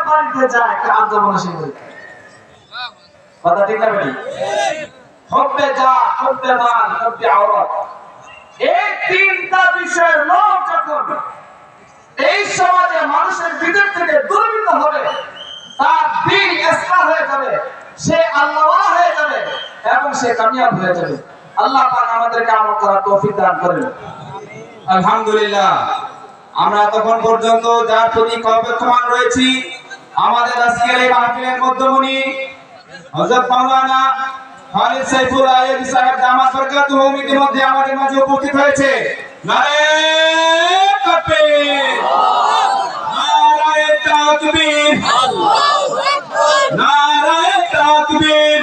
বাড়িতে যায় কাজ জমানো সেই কথা ঠিক না বেটি হব্বে যা হব্বে মাল হব্বে আওরাত এই তিনটা বিষয়ের লোক যখন এই সমাজে মানুষের ভিতর থেকে দুর্বৃত্ত হবে তার দিন ইসলাম হয়ে যাবে সে আল্লাহওয়ালা হয়ে যাবে এবং সে কামিয়াব হয়ে যাবে আল্লাহ পাক আমাদেরকে আমল করার তৌফিক দান করেন আলহামদুলিল্লাহ আমরা তখন পর্যন্ত যার প্রতি অপেক্ষমান রয়েছি আমাদের আজকের এই মাহফিলের মধ্যমণি হযরত মাওলানা খালিদ সাইফুল আইয়ুবী সাহেব দামাত বরকাতুহু ইতিমধ্যে আমাদের মাঝে উপস্থিত হয়েছে নারে তাকবীর নারে তাকবীর আল্লাহু আকবার নারে তাকবীর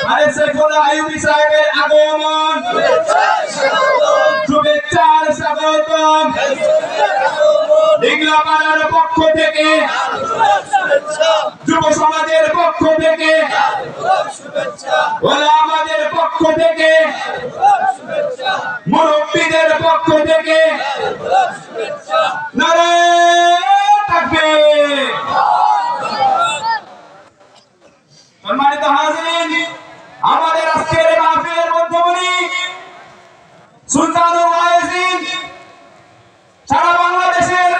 খালিদ সাইফুল আইয়ুবী সাহেবের আগমন শুভেচ্ছার স্বাগতম ডিগলাপাড়ার পক্ষ থেকে যুব সমাজের পক্ষ থেকে ওলামাদের পক্ষ থেকে মুরব্বীদের পক্ষ থেকে নারে তাকবীর সম্মানিত হাজিরিন আমাদের আজকের মাহফিলের মধ্যমণি সুলতানুল ওয়াইজিন সারা বাংলাদেশের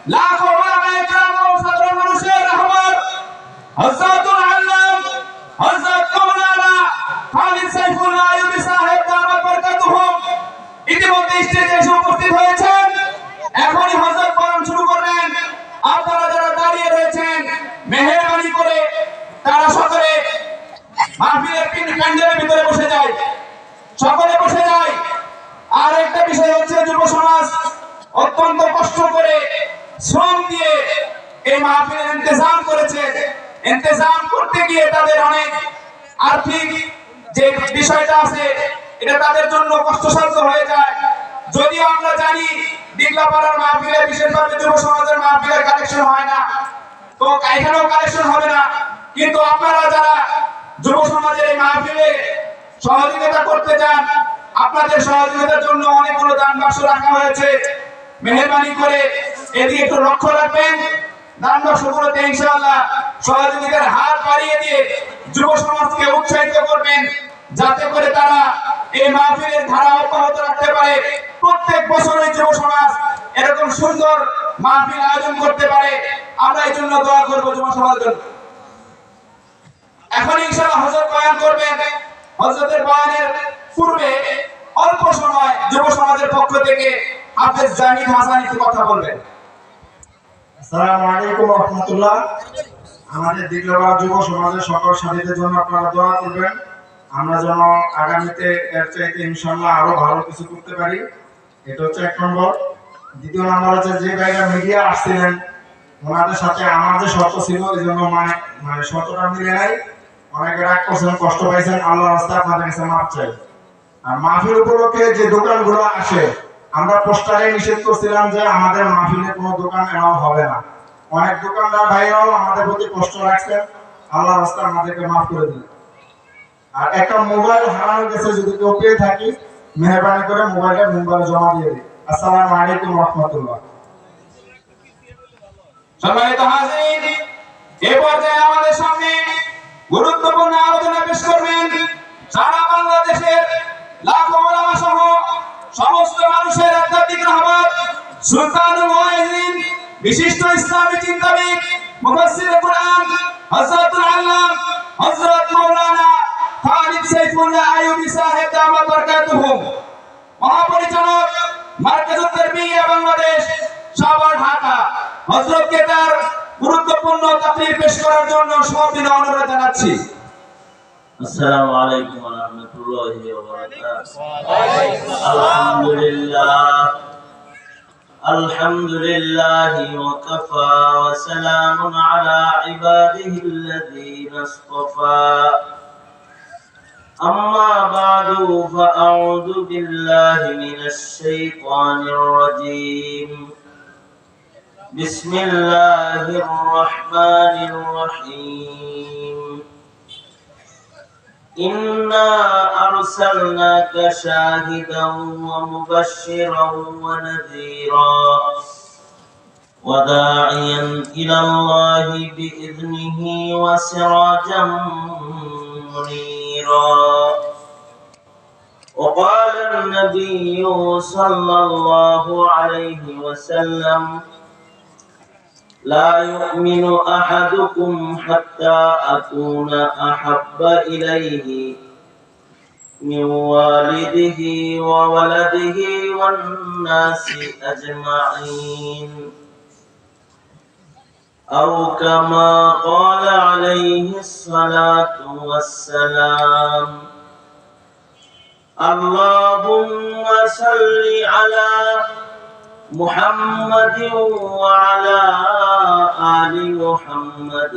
লাখো ওলামায়ে কেরাম ও সাধারণ মানুষের রহমত হযরতুল আল্লাম হযরত মাওলানা খালিদ সাইফুল আইয়ুবী সাহেব দামাত বরকাতুহু ইতিমধ্যে স্টেজে এসে উপস্থিত হয়েছেন এখনই হযরত বয়ান শুরু করবেন আপনারা যারা দাঁড়িয়ে রয়েছেন মেহেরবানি করে তারা সকলে মাহফিলের প্যান্ডেলের ভিতরে বসে যায় সকলে বসে যায় আর একটা বিষয় হচ্ছে যুব সমাজ অত্যন্ত কষ্ট করে শ্রম দিয়ে এই মাহফিলের ইন্তজাম করেছে ইন্তজাম করতে গিয়ে তাদের অনেক আর্থিক যে বিষয়টা আছে এটা তাদের জন্য কষ্টসাধ্য হয়ে যায় যদিও আমরা জানি ডিগলাপাড়ার মাহফিলে বিশেষভাবে যুব সমাজের মাহফিলের কালেকশন হয় না তো এখানেও কালেকশন হবে না কিন্তু আপনারা যারা যুব সমাজের এই মাহফিলে সহযোগিতা করতে চান আপনাদের সহযোগিতার জন্য অনেকগুলো দান বাক্স রাখা হয়েছে মেহেরবানি করে এদিকে একটু লক্ষ্য রাখবেন দান বাক্সগুলোতে ইনশাআল্লাহ সহযোগিতার হাত বাড়িয়ে দিয়ে যুব সমাজকে উৎসাহিত করবেন যাতে করে তারা এই মাহফিলের ধারা অব্যাহত রাখতে পারে প্রত্যেক বছরই যুব সমাজ এরকম সুন্দর মাহফিল আয়োজন করতে পারে আমরা এই জন্য দোয়া করব যুব সমাজের জন্য এখন ইনশাআল্লাহ হযরত বয়ান করবেন হযরতের বয়ানের পূর্বে অল্প সময় যুব সমাজের পক্ষ থেকে হাফেজ জাহিদ হাসান একটু কথা বলবেন আসসালামু আলাইকুম ওয়া রাহমাতুল্লাহ আমাদের দিগলাপাড়া যুব সমাজের সকল সাথীদের জন্য আপনারা দোয়া করবেন আমরা যেন আগামীতে এর চাইতে ইনশাআল্লাহ আরো ভালো কিছু করতে পারি এটা হচ্ছে এক নম্বর দ্বিতীয় নম্বর হচ্ছে যে ভাইরা মিডিয়া আসছিলেন ওনাদের সাথে আমার যে শর্ত ছিল এই জন্য মানে শর্তটা মিলে নাই অনেকে রাগ করছেন কষ্ট পাইছেন আল্লাহর রাস্তায় আপনাদের কাছে মাপ চাই আর মাহফিল উপলক্ষে যে দোকানগুলো আসে আমরা পোস্টারে নিষেধ করছিলাম যে আমাদের মাহফিলে কোনো দোকান এলাও হবে না অনেক দোকানদার ভাইরাও আমাদের প্রতি কষ্ট রাখছেন আল্লাহর রাস্তায় আমাদেরকে মাফ করে দিন আর একটা মোবাইল হারানো গেছে যদি কেউ পেয়ে থাকি মেহেরবানি করে মোবাইলটা মেম্বারে জমা দিয়ে দিন আসসালামু আলাইকুম ওয়া রাহমাতুল্লাহ সম্মানিত হাজিরিন এই পর্যায়ে আমাদের সামনে গুরুত্বপূর্ণ আলোচনা পেশ করবেন সারা বাংলাদেশের লাখো ওলামা সহ সমস্ত মানুষের আধ্যাত্মিক রহমত সুলতানুল ওয়াইজিন বিশিষ্ট ইসলামী চিন্তাবিদ মুফাসসির কুরআন হযরতুল আল্লাম হযরত মাওলানা খালিদ সাইফুল আইয়ুবী সাহেব দামাত বরকাতুহু মহাপরিচালক মার্কাজুত তারবিয়া বাংলাদেশ সাভার ঢাকা হযরতকে তার গুরুত্বপূর্ণ তাকরীর পেশ করার জন্য সবিনয় অনুরোধ জানাচ্ছি আসসালামু আলাইকুম ওয়া রাহমাতুল্লাহি ওয়া বারাকাতুহু আলহামদুলিল্লাহ আলহামদুলিল্লাহি ওয়া কাফা ওয়া সালামুন আলা ইবাদিহিল্লাযীনা ইসতাফা আম্মা বা'দু ফাআউযু বিল্লাহি মিনাশ শাইতানির রাজীম বিসমিল্লাহির রাহমানির রহিম إنا أرسلناك شاهدا ومبشرا ونذيرا وداعيا إلى الله بإذنه وسراجا منيرا. وقال النبي صلى الله عليه وسلم: لا يؤمن أحدكم حتى أكون أحب إليه من والده وولده والناس أجمعين، أو كما قال عليه الصلاة والسلام. اللهم صل على محمد وعلى آل محمد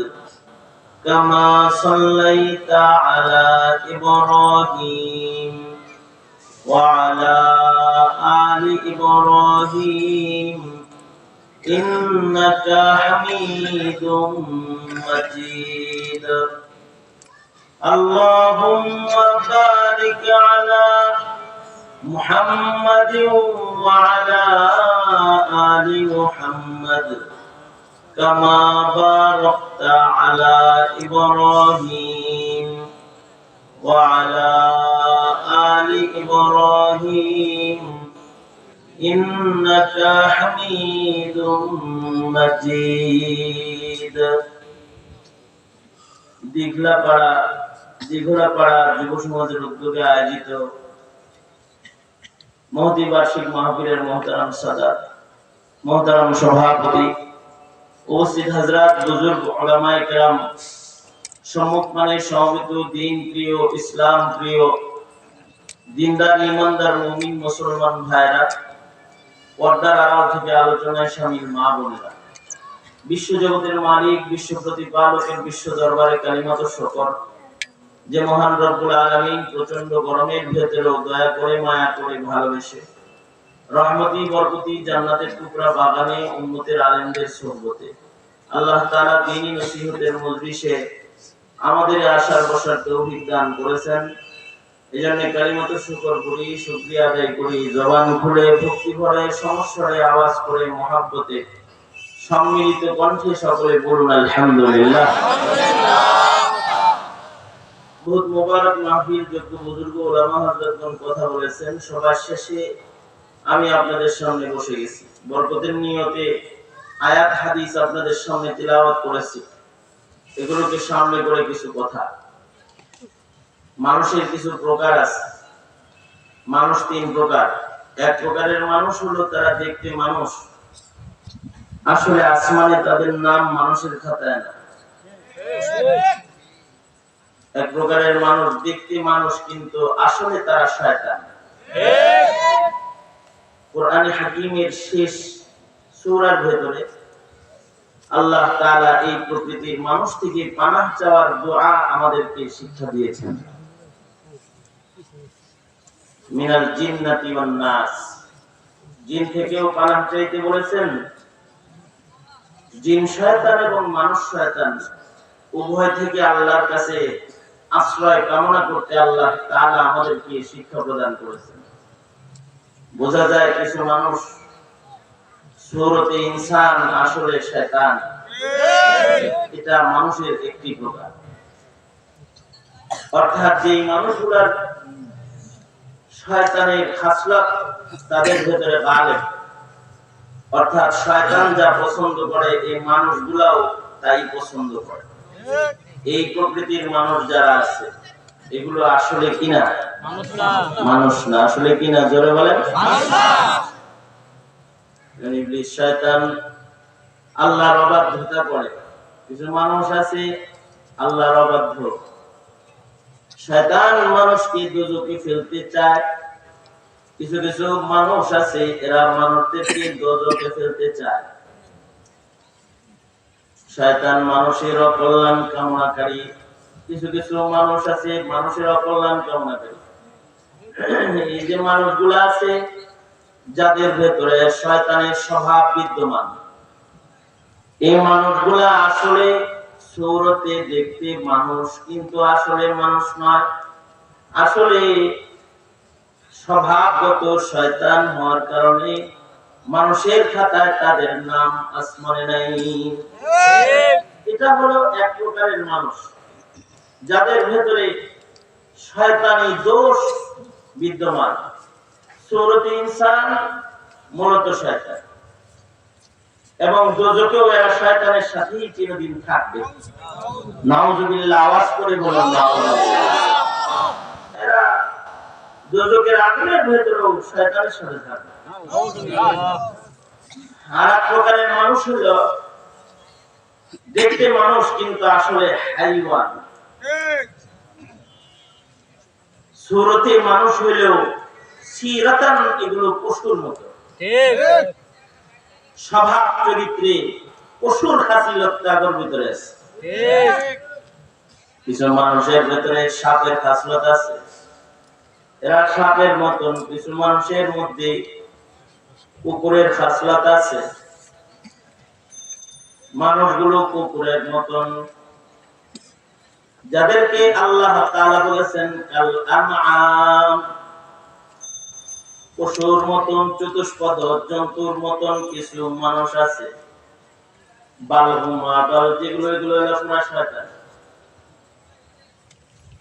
كما صليت على إبراهيم وعلى آل إبراهيم إنك حميد مجيد. اللهم بارك على محمد وعلى آل محمد كما باركت على إبراهيم وعلى آل إبراهيم إنك حميد مجيد. দিঘলাপাড়া যুব সমাজের উদ্যোগে আয়োজিত মহতী বার্ষিক মাহফিলের মোহতারাম সাদাত, মোহতারাম সভাপতি, উপস্থিত হযরত, বুজুর্গ, উলামায়ে কেরাম, সম্মুখমানে সমবেত দিন প্রিয়, ইসলাম প্রিয়, দিনদার ইমানদার মুমিন মুসলমান ভাইরা, পর্দার আড়াল থেকে আলোচনায় শামিল মা বোনেরা, বিশ্বজগতের মালিক, বিশ্ব প্রতিপালকের বিশ্ব দরবারে কালিমাত শুকর যে মহান রব্বুল আলামিন প্রচন্ড গরমের ভেতরেও দয়া করে, মায়া করে, ভালোবেসে রহমতি বরকতি জান্নাতের টুকরা বাগানে উম্মতের আলেমদের সোহবতে আল্লাহ তাআলা দ্বীনি নসিহতের মজলিসে আমাদের আশার বসার তৌফিক দান করেছেন। এজন্য কালিমাত শুকর করি, শুকরিয়া আদায় করি, জবান খুলে ভক্তি ভরে সমস্বরে আওয়াজ করে মহাব্বতে সম্মিলিত কণ্ঠে সকলে বলুন আলহামদুলিল্লাহ। বহুত মোবারক মাহফিল, যোগ্য বুজুর্গ উলামা হযরতগণ কথা বলেছেন। সবার শেষে আমি আপনাদের সামনে বসে গেছি, বরকতের নিয়তে আয়াত হাদিস আপনাদের সামনে তিলাওয়াত করেছি। এগুলোকে সামনে করে কিছু কথা। মানুষের কিছু প্রকার আছে। মানুষ তিন প্রকার। এক প্রকারের মানুষ হলো তারা দেখতে মানুষ, আসলে আসমানে তাদের নাম মানুষের খাতায় না। এক প্রকারের মানুষ দেখতে মানুষ কিন্তু আসলে তারা শয়তান। কোরআনে হাকিমের শেষ সূরার ভেতরে আল্লাহ তাআলা এই প্রকৃতির মানুষ থেকে পানাহ চাওয়ার দোয়া আমাদেরকে শিক্ষা দিয়েছেন। মিনাল জিন্নাতি ওয়ান নাস, জিন থেকেও পানাহ চাইতে বলেছেন। জিন শয়তান এবং মানুষ শয়তান উভয় থেকে আল্লাহর কাছে আশ্রয় কামনা করতে আল্লাহ তাআলা আমাদেরকে শিক্ষা প্রদান করেছেন। বোঝা যায় কিছু মানুষ সূরতে ইনসান, আসলে শয়তান। এটা মানুষের একটি প্রকার। অর্থাৎ যে মানুষগুলোর শয়তানের খাসলত তাদের ভেতরে গালেব, অর্থাৎ শয়তান যা পছন্দ করে এই মানুষগুলাও তাই পছন্দ করে। এই প্রকৃতির মানুষ যারা আছে এগুলো আসলে কিনা মানুষ না, আসলে কিনা, জোরে বলেন ইবলিস শয়তান আল্লাহর অবাধ্যতা করে। কিছু মানুষ আছে আল্লাহর অবাধ্য। শয়তান মানুষকে দোজখে ফেলতে চায়। কিছু কিছু মানুষ আছে এরা মানুষদেরকে দোজখে ফেলতে চায়। শয়তান মানুষের অকল্যাণ কামনাকারী। কিছু কিছু মানুষ আছে মানুষের অকল্যাণ কামনাকারী। এই যে মানুষগুলো আছে যাদের ভেতরে শয়তানের স্বভাব বিদ্যমান, এই মানুষগুলা আসলে সূরতে দেখতে মানুষ কিন্তু আসলে মানুষ নয়। আসলে স্বভাবগত শয়তান হওয়ার কারণে মানুষের খাতায় তাদের নাম আসমানে নাই। এটা হলো এক প্রকারের মানুষ যাদের ভেতরে শয়তানি দোষ বিদ্যমান। সূরাতুল ইনসান মূলত শয়তান, এবং দোজখেও এরা শয়তানের সাথেই চিরদিন থাকবে। নাউজুবিল্লাহ, আওয়াজ করে বলুন নাউজুবিল্লাহ। এরা দোজখের আগুনের ভেতরেও শয়তানের সাথে থাকবে। আর এক প্রকারের মানুষ হলো দেখতে মানুষ কিন্তু আসলে হাইওয়ান। সুরতে মানুষ হইলেও সিরাতান এগুলো পশুর মতো, স্বভাব চরিত্রে পশুর খাসিলতটা ভিতরে আছে। কিছু মানুষের ভেতরে সাপের খাসলত আছে, এরা সাপের মতন। কিছু মানুষের মধ্যে কুকুরের খাসলত আছে, মানুষগুলো কুকুরের মতন। যাদেরকে আল্লাহ তাআলা বলেছেন কাল আনআম, পশুর মতন চতুষ্পদ জন্তুর মতন কিছু মানুষ আছে। বালহুম আদাল, যেগুলো এগুলো হলো শয়তান।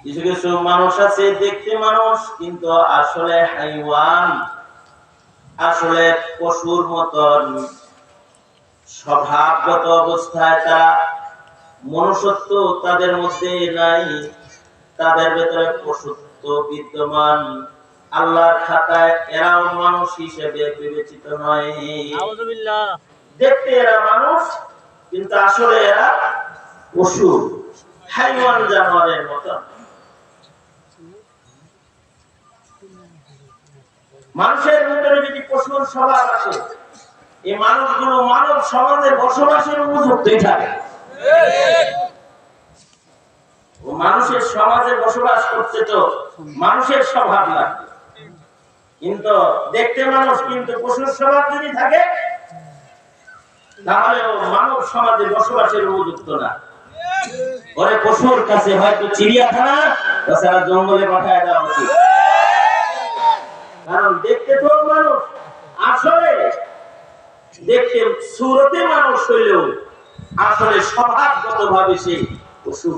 কিছু কিছু মানুষ আছে দেখতে মানুষ কিন্তু আসলে হাইওয়ান, আসলে পশুর মতন। স্বভাবগত অবস্থায় তারা মনুষ্যত্ব তাদের মধ্যে নাই, তাদের ভেতরে পশুত্ব বিদ্যমান। আল্লাহর খাতায় এরাও মানুষ হিসেবে বিবেচিত নয়। দেখতে এরা মানুষ কিন্তু আসলে এরা পশু, হাইওয়ান, জানোয়ারের মতো। মানুষের ভিতরে যদি পশুর স্বভাব আসে, এই মানুষগুলো মানব সমাজে বসবাসের উপযুক্তই থাকে। মানুষের সমাজে বসবাস করতে তো মানুষের স্বভাব লাগে, কিন্তু দেখতে মানুষ কিন্তু পশুর স্বভাব যদি থাকে তাহলে মানব সমাজে বসবাসের উপযুক্ত না। পরে পশুর কাছে হয়তো চিড়িয়াখানা তাছাড়া জঙ্গলে পাঠায় দেওয়া উচিত। কারণ দেখতে তো মানুষ, আসলে দেখতে সুরতে মানুষ হইলেও আসলে স্বভাবগত ভাবে সে পশু।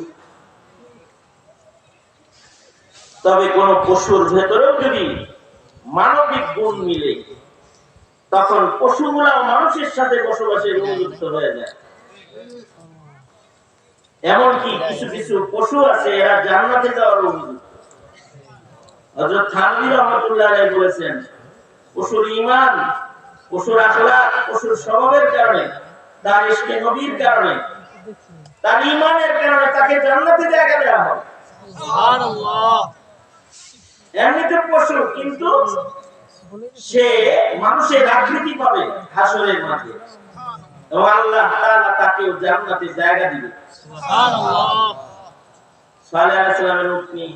তবে কোন পশুর ভেতরেও যদি মানবিক গুণ মিলে তখন পশুগুলা মানুষের সাথে বসবাসের উপযুক্ত হয়ে যায়। এমনকি কিছু কিছু পশু আছে এরা জান্নাতে যাওয়ার উপযুক্ত। হযরত থানভী রাহমাতুল্লাহ আলাইহি বলেছেন, পশুর ঈমান, পশুর আখলাক, পশুর স্বভাবের কারণে, তার ইশকে নবীর কারণে, তার ঈমানের কারণে তাকে জান্নাতে জায়গা দেওয়া হবে। সুবহানাল্লাহ। এমনিতে পশু কিন্তু সে মানুষের আকৃতি পাবে হাসরের মাঠে, এবং আল্লাহ তাআলা তাকে জান্নাতে জায়গা দিবে। সুবহানাল্লাহ। সালেহ আলাইহিস সালামের উটনি,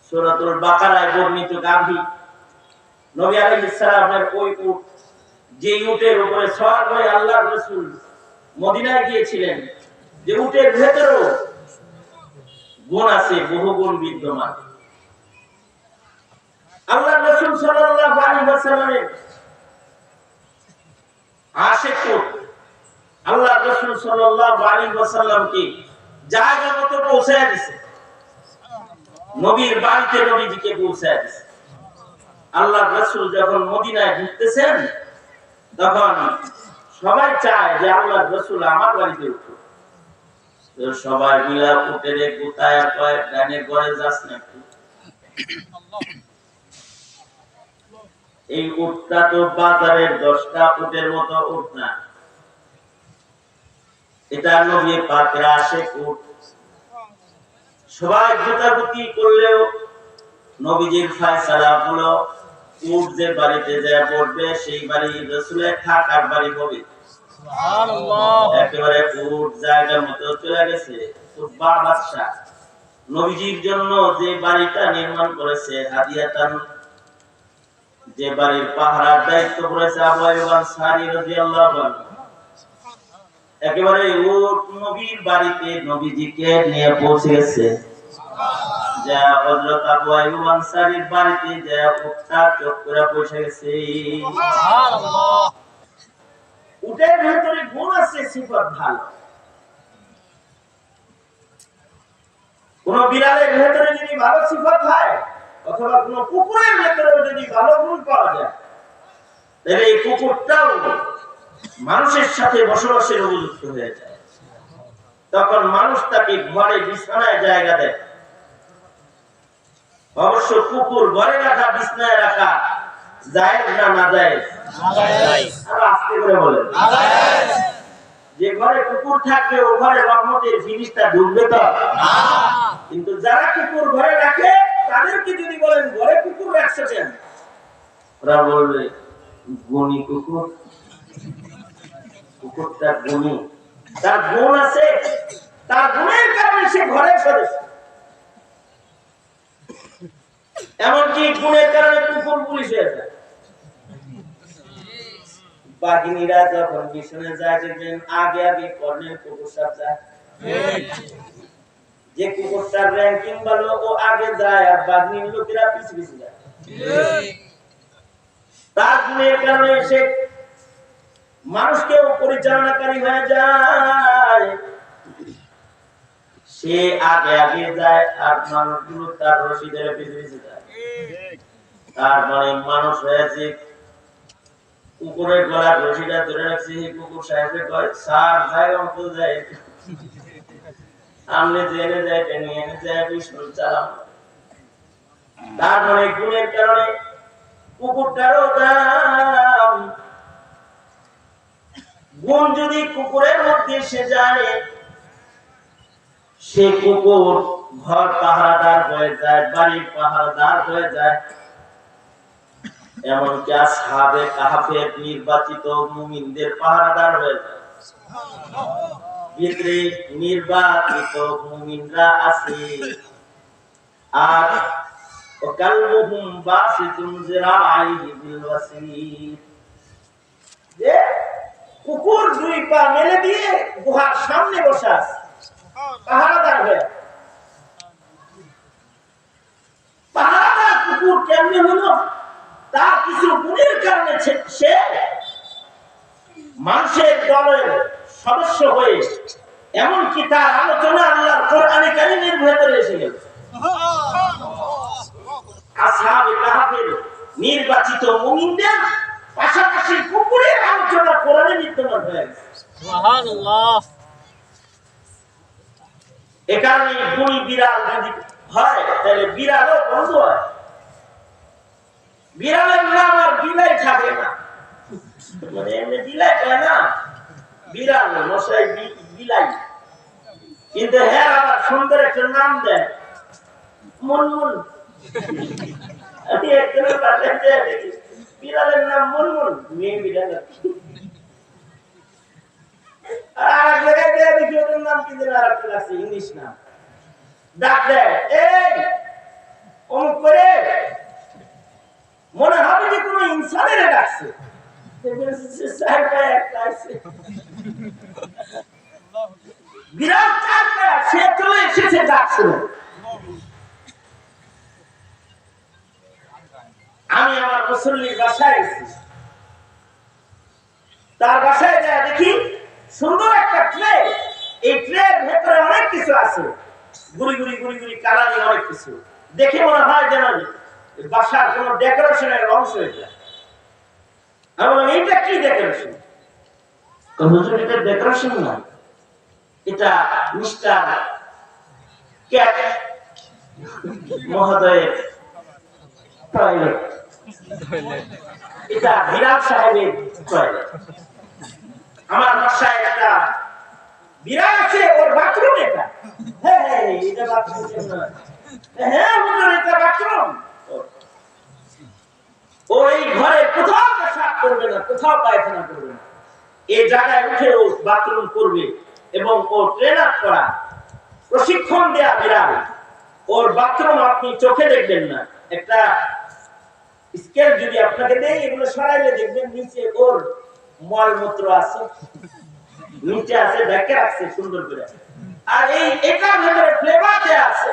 সূরাতুল বাকারায় বর্ণিত গাভী, নবী আলাইহিস সালামের ওই উট, যে উটের উপরে সওয়ার হয়ে আল্লাহর রাসূল মদিনায় গিয়েছিলেন, যে উটের ভেতরেও গুণ আছে, বহু গুণ বিদ্যমান। আল্লাহর রাসূল সাল্লাল্লাহু আলাইহি ওয়াসাল্লামের আশিক উট আল্লাহর রাসূল সাল্লাল্লাহু আলাইহি ওয়াসাল্লামকে জায়গা মতো পৌঁছায় দিয়েছে, নবীর বাড়িতে নবীজিকে পৌঁছায় দিয়েছে। আল্লাহর রাসূল যখন মদিনায় ঢুকতেছেন তখন সবাই চায় যে আল্লাহর রাসূল আমার বাড়িতে উঠুক। তো সবাই মিলে উটের গোতায় কয় ডানের ঘরে যাস না। এই উটটা তো বাজারের 10টা উটের মতো উট না, এটা নবী পাকের আশিক উট। সবাই গোতাগুতি করলেও নবীজির ফয়সালা হলো উট যে বাড়িতে যায় পড়বে সেই বাড়ি রাসূলের থাকার বাড়ি হবে। সুবহানাল্লাহ। একেবারে উট জায়গার মতো চলে গেছে। উতবা বাদশা নবীজির জন্য যে বাড়িটা নির্মাণ করেছে, হাদিয়াতান, যে বাড়ির পাহারার দায়িত্ব করেছে আবু আইয়ুব আনসারী রাদিয়াল্লাহু আনহু, একেবারে উট নবীর বাড়িতে নবীজিকে নিয়ে পৌঁছে গেছে। যা হযরত আবু আইয়ুব আনসারীর বাড়িতে যা উটটা চোখ করে বসে গেছে। সুবহানাল্লাহ। উটের ভিতরে গুণ আছে, সিফাত ভালো। কোন বিড়ালের ভিতরে যদি ভালো সিফাত হয় অথবা কোন কুকুরের ভিতরে যদি ভালো গুণ পাওয়া যায়, তাহলে এই কুকুরটাও মানুষের সাথে বসবাসের উপযুক্ত হয়ে যায়। তখন মানুষ তাকে ঘরে বিছানায় জায়গা দেয়। অবশ্য কুকুর ঘরে রাখা বিছানায় রাখা জায়েজ না নাজায়েজ? নাজায়েজ। আর আস্তে করে বলেন নাজায়েজ। যে ঘরে কুকুর থাকবে ও ঘরে রহমতের জিনিসটা ঢুকবে তো না। কিন্তু যারা কুকুর ঘরে রাখে তাদেরকে যদি বলেন ঘরে কুকুর রাখছে কেন, ওরা বলবে গুণী কুকুর, কুকুরটা গুণী, তার গুণ আছে, তার গুণের কারণে সে ঘরের সদস্য। এমনকি গুণের কারণে কুকুর পুলিশ হয়ে যায়। বাঘিনীরা যখন মিশনে যায় দেখবেন আগে আগে কর্নেল কুকুর সাপ যায়। যে কুকুরটার র্যাঙ্কিং ভালো ও আগে যায় আর বাঘিনীর লোকেরা পিছু পিছু যায়। তার গুণের কারণে সে মানুষকেও পরিচালনাকারী হয়ে যায়। সে আগে আগে যায় আর মানুষগুলো তার রশিদের পিছু পিছু যায়। তার মানে মানুষ হয়েছে কুকুরের গলার রশিটা ধরে রাখছে। কুকুর সাহেবকে কয় স্যার জায়গা মতো যায়, সামনে জেনে যায়, টেনে এনে যায়, বিষ্ণু চালাম। তার মানে গুণের কারণে কুকুরটারও দাম। গুণ যদি কুকুরের মধ্যে এসে যায়, সে কুকুর ঘর পাহারাদার হয়ে যায়, বাড়ির পাহারাদার হয়ে যায়। এমনকি আসহাবে কাহফের নির্বাচিত মুমিনদের পাহারাদার হয়ে যায়। ভিতরে নির্বাচিত মুমিনরা আছে। আর কালবুহুম বাসিতুন যিরাআইহি বিল ওয়াসিদ, যে কুকুর দুই পা মেলে দিয়ে গুহার সামনে বসে আছে পাহারাদার হয়ে। পাহারাদার কুকুর কেমনে হলো? তার কিছু গুণের কারণে সে মানুষের দলের সদস্য হয়ে এমনকি তার আলোচনা আল্লাহর কোরআনে কারীমের ভেতরে এসে গেল। আসহাবে কাহফের নির্বাচিত মুমিনদের পাশাপাশি কুকুরের আলোচনা কোরআনে বিদ্যমান হয়ে গেছে। সুবহানাল্লাহ। এ কারণে গুণী বিড়াল যদি হয় তাহলে বিড়ালও বন্ধু হয়। বিড়ালের নাম আর বিলাই থাকে না, মানে এমনি বিলাই হয় না, বিড়াল মশাই বিলাই। কিন্তু হ্যাঁ আবার সুন্দর একটা নাম দেয়, মুনমুন। আমি একজনের বাসায় দেখি বিড়ালের নাম মুনমুন, মেয়ে বিড়াল। আর এক জায়গায় দেখি ওদের নাম কি যেন আর একটা আছে, ইংলিশ নাম। ডাক দেয় এই অমুক করে, মনে হবে যে কোনো ইনসানের ডাকছে। বিরাট চারটা সে চলে এসেছে ডাকছে। আমি আমার মুসল্লির বাসায় গেছি, তার বাসায় যায় দেখি সুন্দর একটা ট্রে। এই ট্রের ভেতরে অনেক কিছু আছে, গুড়ি গুড়ি গুড়ি গুড়ি কালারি অনেক কিছু। দেখে মনে হয় যেন বাসার কোন ডেকোরেশনের অংশ এটা। আমি বললাম এইটা কি ডেকোরেশন? হুজুর এটা ডেকোরেশন না, এটা মিস্টার ক্যাট মহোদয়ের টয়লেট, এটা বিড়াল সাহেবের টয়লেট। আমার বাসায় একটা বিড়াল আছে, ওর বাথরুম এটা। হ্যাঁ এটা বাথরুম। হ্যাঁ হুজুর এটা বাথরুম। ওই ঘরে কোথাও পেশাব করবে না, কোথাও পায়খানা করবে না, এই জায়গায় উঠে ও বাথরুম করবে। এবং ও ট্রেনার করা, প্রশিক্ষণ দেয়া বিড়াল। ওর বাথরুম আপনি চোখে দেখবেন না, একটা স্কেল যদি আপনাকে দেয় এগুলো সরাইলে দেখবেন নিচে ওর মলমূত্র আছে, নিচে আছে, ব্যাকে রাখছে সুন্দর করে। আর এই এটার ভেতরে ফ্লেভার দেয়া আছে,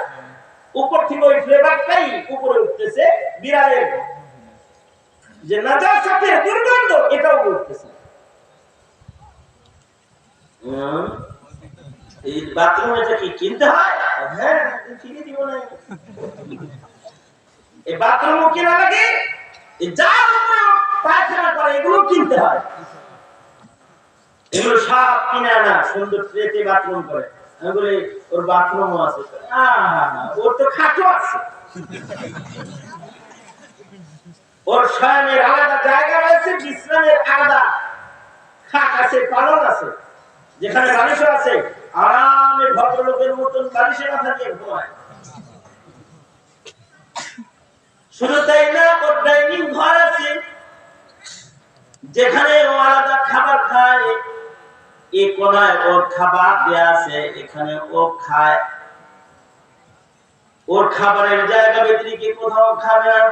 উপর থেকে ওই ফ্লেভারটাই উপরে উঠতেছে, বিড়ালের যে নাজাসাতের দুর্গন্ধ এটাও উঠতেছে। এই বাথরুমে কি কিনতে হয়? হ্যাঁ, কিনে দিব না। এই বাথরুমও কিনা লাগে, যার উপরে পায়খানা করে এগুলো কিনতে হয়। এগুলো সব কিনে আনা, সুন্দর ট্রেতে বাথরুম করে। আমি বলি ওর বাথরুমও আছে, ওর তো খাটও আছে, ওর শয়নের আলাদা জায়গা রয়েছে, বিশ্রামের আলাদা খাট আছে, পালন আছে, যেখানে বালিশও আছে। আরামে ভদ্রলোকের মতন বালিশে মাথা দিয়ে ঘুমায়। শুধু তাই না, ওর ডাইনিং ঘর আছে যেখানে ও আলাদা খাবার খায়। এই কোনায় ওর খাবার দেয়া আছে, এখানে ও খায়। ওর খাবারের জায়গা ব্যতিরিক্ত কোথাও খাবে না।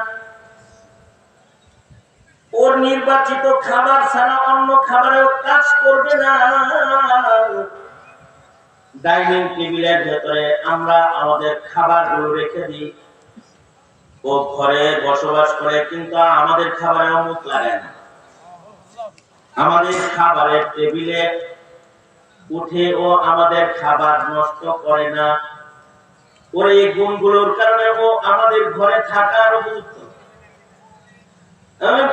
ওর নির্বাচিত খাবার ছাড়া অন্য খাবারেও কাজ করবে না। ডাইনিং টেবিলের ভেতরে আমরা আমাদের খাবারগুলো রেখে দিই। ও ঘরে বসবাস করে, কিন্তু আমাদের খাবারেও মুখ লাগে না। আমাদের খাবারের টেবিলে উঠে ও আমাদের খাবার নষ্ট করে না। ওর এই গুণগুলোর কারণে ও আমাদের ঘরে থাকার উপযুক্ত।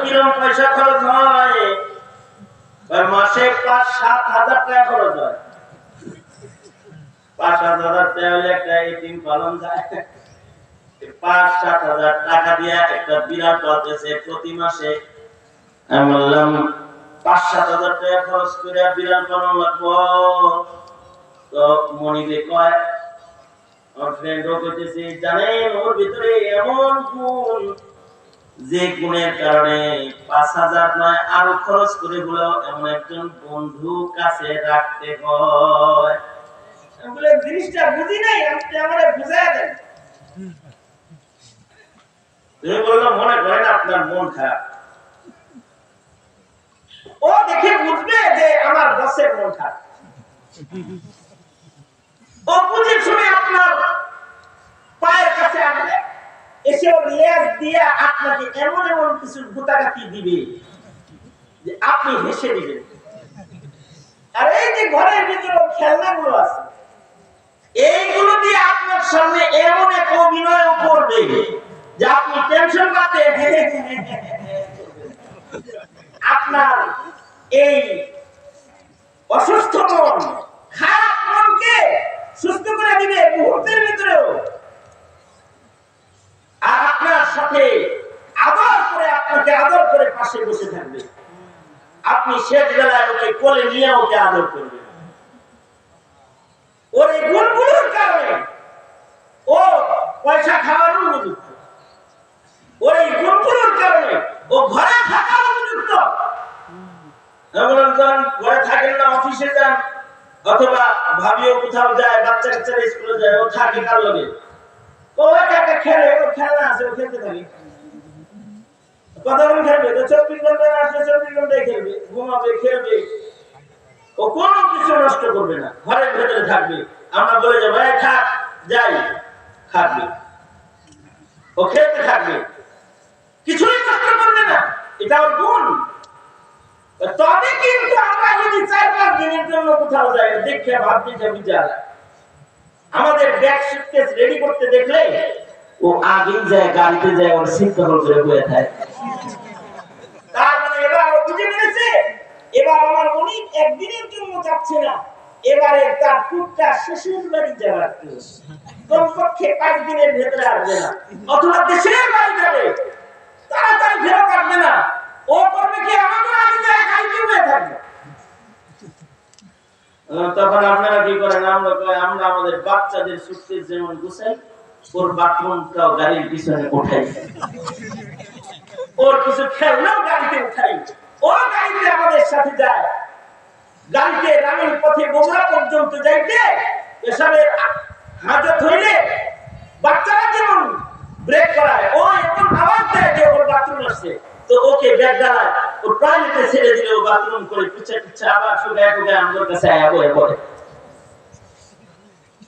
কিরকম পয়সা খরচ হয়? মাসে 5-7 হাজার টাকা খরচ হয়। 5-7 হাজার টাকা হলে একটা এতিম পালন যায়। 5-7 হাজার টাকা দিয়ে একটা বিড়াল পালতেছে প্রতি মাসে। আমি বললাম 5-7 হাজার টাকা খরচ করে বিড়াল পালন লাগবো। তো মনিবে কয়, আমার ফ্রেন্ডও কইতেছে, জানেন ওর ভিতরে এমন গুণ, যে গুণের কারণে 5,000 নয় আরো খরচ করে হলেও এমন একজন বন্ধু কাছে রাখতে হয়। বলে জিনিসটা বুঝি নাই, আপনি আমারে বুঝায় দেন। তুমি বললো মনে করেন আপনার মন খারাপ, ও দেখে বুঝবে যে আমার বসের মন খারাপ। ও বুঝে শুনে আপনার পায়ের কাছে আসবে, এসে ওর লেজ দিয়ে আপনাকে এমন এমন কিছু ভূতাঘাতি দিবে যে আপনি হেসে দিবেন। আর এই যে ঘরের ভিতরে খেলনাগুলো আছে, এইগুলো দিয়ে আপনার সামনে এমন এক অভিনয় করবে যে আপনি টেনশন পাতে আপনার এই অসুস্থ মন, খারাপ মনকে সুস্থ করে দিবে মুহূর্তের ভিতরেও। আর আপনার সাথে আদর করে, আপনাকে আদর করে পাশে বসে থাকবে। আপনি শেষ বেলায় ওকে কোলে নিয়ে ওকে আদর করবেন। ওর এই গুণগুলোর কারণে ও পয়সা খাওয়ার উপযুক্ত। ওর এই গুণগুলোর কারণে ও ঘরে থাকার উপযুক্ত। ঘরে থাকেন না, অফিসে যান, অথবা ভাবিও কোথাও যায়, বাচ্চা কাচ্চারা স্কুলে যায়, ও থাকে কার লগে? ও একা একা খেলে, ও খেলনা আছে, ও খেলতে থাকে। কতক্ষণ খেলবে? তো 24 ঘন্টা আসলে 24 ঘন্টায় খেলবে, ঘুমাবে, খেলবে। ও কোনো কিছু নষ্ট করবে না, ঘরের ভেতরে থাকবে। আমরা বলে যাবো থাক, যাই, থাকবে। ও খেলতে থাকবে, কিছুই নষ্ট করবে না। এটা ওর গুণ। তবে কিন্তু আমরা যদি 4-5 দিনের জন্য কোথাও যাই, দেখে ভাবছি যে বিচার আমাদের ব্যাগ সুটকেস রেডি করতে দেখলে ও আগে যায়, গাড়িতে যায়, ওর সিট কভার করে বয়ে থাকে। তার মানে এবার ও বুঝে ফেলেছে, এবার আমার উনি একদিনের জন্য যাচ্ছে না, এবারে তার টুকটা শ্বশুর বাড়ি যাওয়ার কমপক্ষে 5 দিনের ভেতরে আসবে না, অথবা দেশের বাড়ি যাবে, তাড়াতাড়ি ফেরত আসবে না। ও করবে কি, আমাদের আগে যায় গাড়িতে বয়ে থাকবে। তখন আপনারা কি করেন? আমরা আমাদের বাচ্চাদের সুটকেস যেমন গুছাই, ওর বাথরুমটাও গাড়ির পিছনে উঠাই, ওর কিছু খেলনাও গাড়িতে উঠাই, ও গাড়িতে আমাদের সাথে যায়। গাড়িতে রামের পথে বগুড়া পর্যন্ত যাইতে এসবের হাজত হইলে বাচ্চারা যেমন ব্রেক করায়, ও এমন আওয়াজ দেয় যে ওর বাথরুম আসছে, তো ওকে ব্যাগ ডালায়, ও টয়লেটে ছেড়ে দিলে ও বাথরুম করে পিছে পিছে আবার শুকায় শুকায় আমাদের কাছে আয়া বয়ে পড়ে।